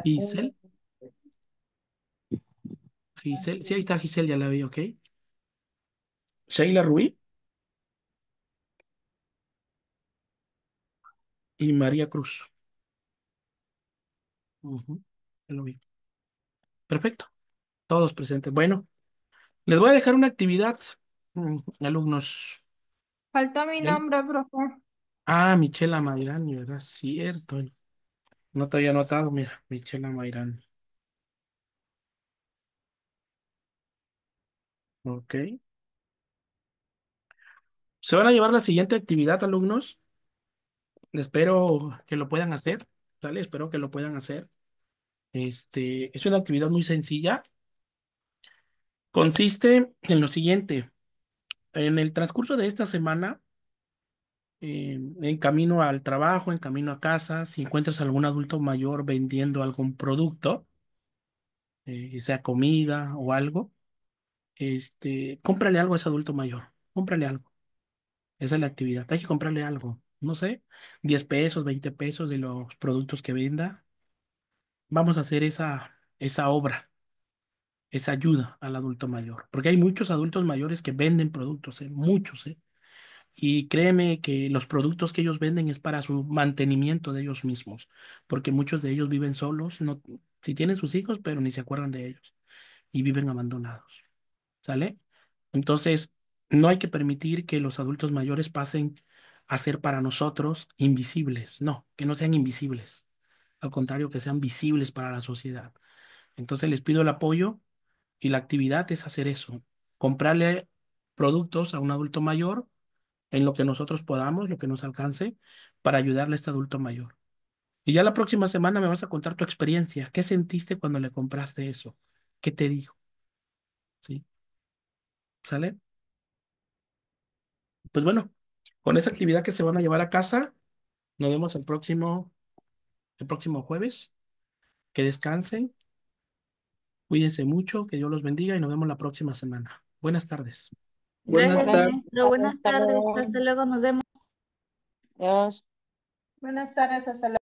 A: Giselle, Giselle. Sí, ahí está Giselle, ya la vi, ok. Sheila Ruiz y María Cruz. Ujú, ya lo vi. Perfecto, todos presentes. Bueno, les voy a dejar una actividad, alumnos.
F: Faltó mi
A: ¿Bien?
F: nombre, profe.
A: Ah, Michela Mayrani, ¿verdad? Cierto. No te había notado, mira, Michela Mayrani. Ok. Se van a llevar la siguiente actividad, alumnos. Espero que lo puedan hacer, ¿vale? Espero que lo puedan hacer. Es una actividad muy sencilla. Consiste en lo siguiente. En el transcurso de esta semana, en camino al trabajo, en camino a casa, si encuentras algún adulto mayor vendiendo algún producto, sea comida o algo, cómprale algo a ese adulto mayor. Cómprale algo. Esa es la actividad. Hay que comprarle algo. No sé, 10 pesos, 20 pesos de los productos que venda. Vamos a hacer esa obra, esa ayuda al adulto mayor. Porque hay muchos adultos mayores que venden productos, muchos, ¿eh? Y créeme que los productos que ellos venden es para su mantenimiento de ellos mismos, porque muchos de ellos viven solos, no, si tienen sus hijos, pero ni se acuerdan de ellos y viven abandonados, ¿sale? Entonces, no hay que permitir que los adultos mayores pasen a ser para nosotros invisibles, no, que no sean invisibles, al contrario, que sean visibles para la sociedad. Entonces, les pido el apoyo y la actividad es hacer eso, comprarle productos a un adulto mayor en lo que nosotros podamos, lo que nos alcance, para ayudarle a este adulto mayor. Y ya la próxima semana me vas a contar tu experiencia. ¿Qué sentiste cuando le compraste eso? ¿Qué te dijo? ¿Sí? ¿Sale? Pues bueno, con esa actividad que se van a llevar a casa, nos vemos el próximo jueves. Que descansen, cuídense mucho, que Dios los bendiga y nos vemos la próxima semana. Buenas tardes.
C: Buenas
B: Gracias,
C: tardes.
B: maestro. Buenas
G: Hasta
B: tardes.
G: luego.
B: Hasta luego. Nos vemos.
G: Adiós.
F: Buenas tardes, hasta luego.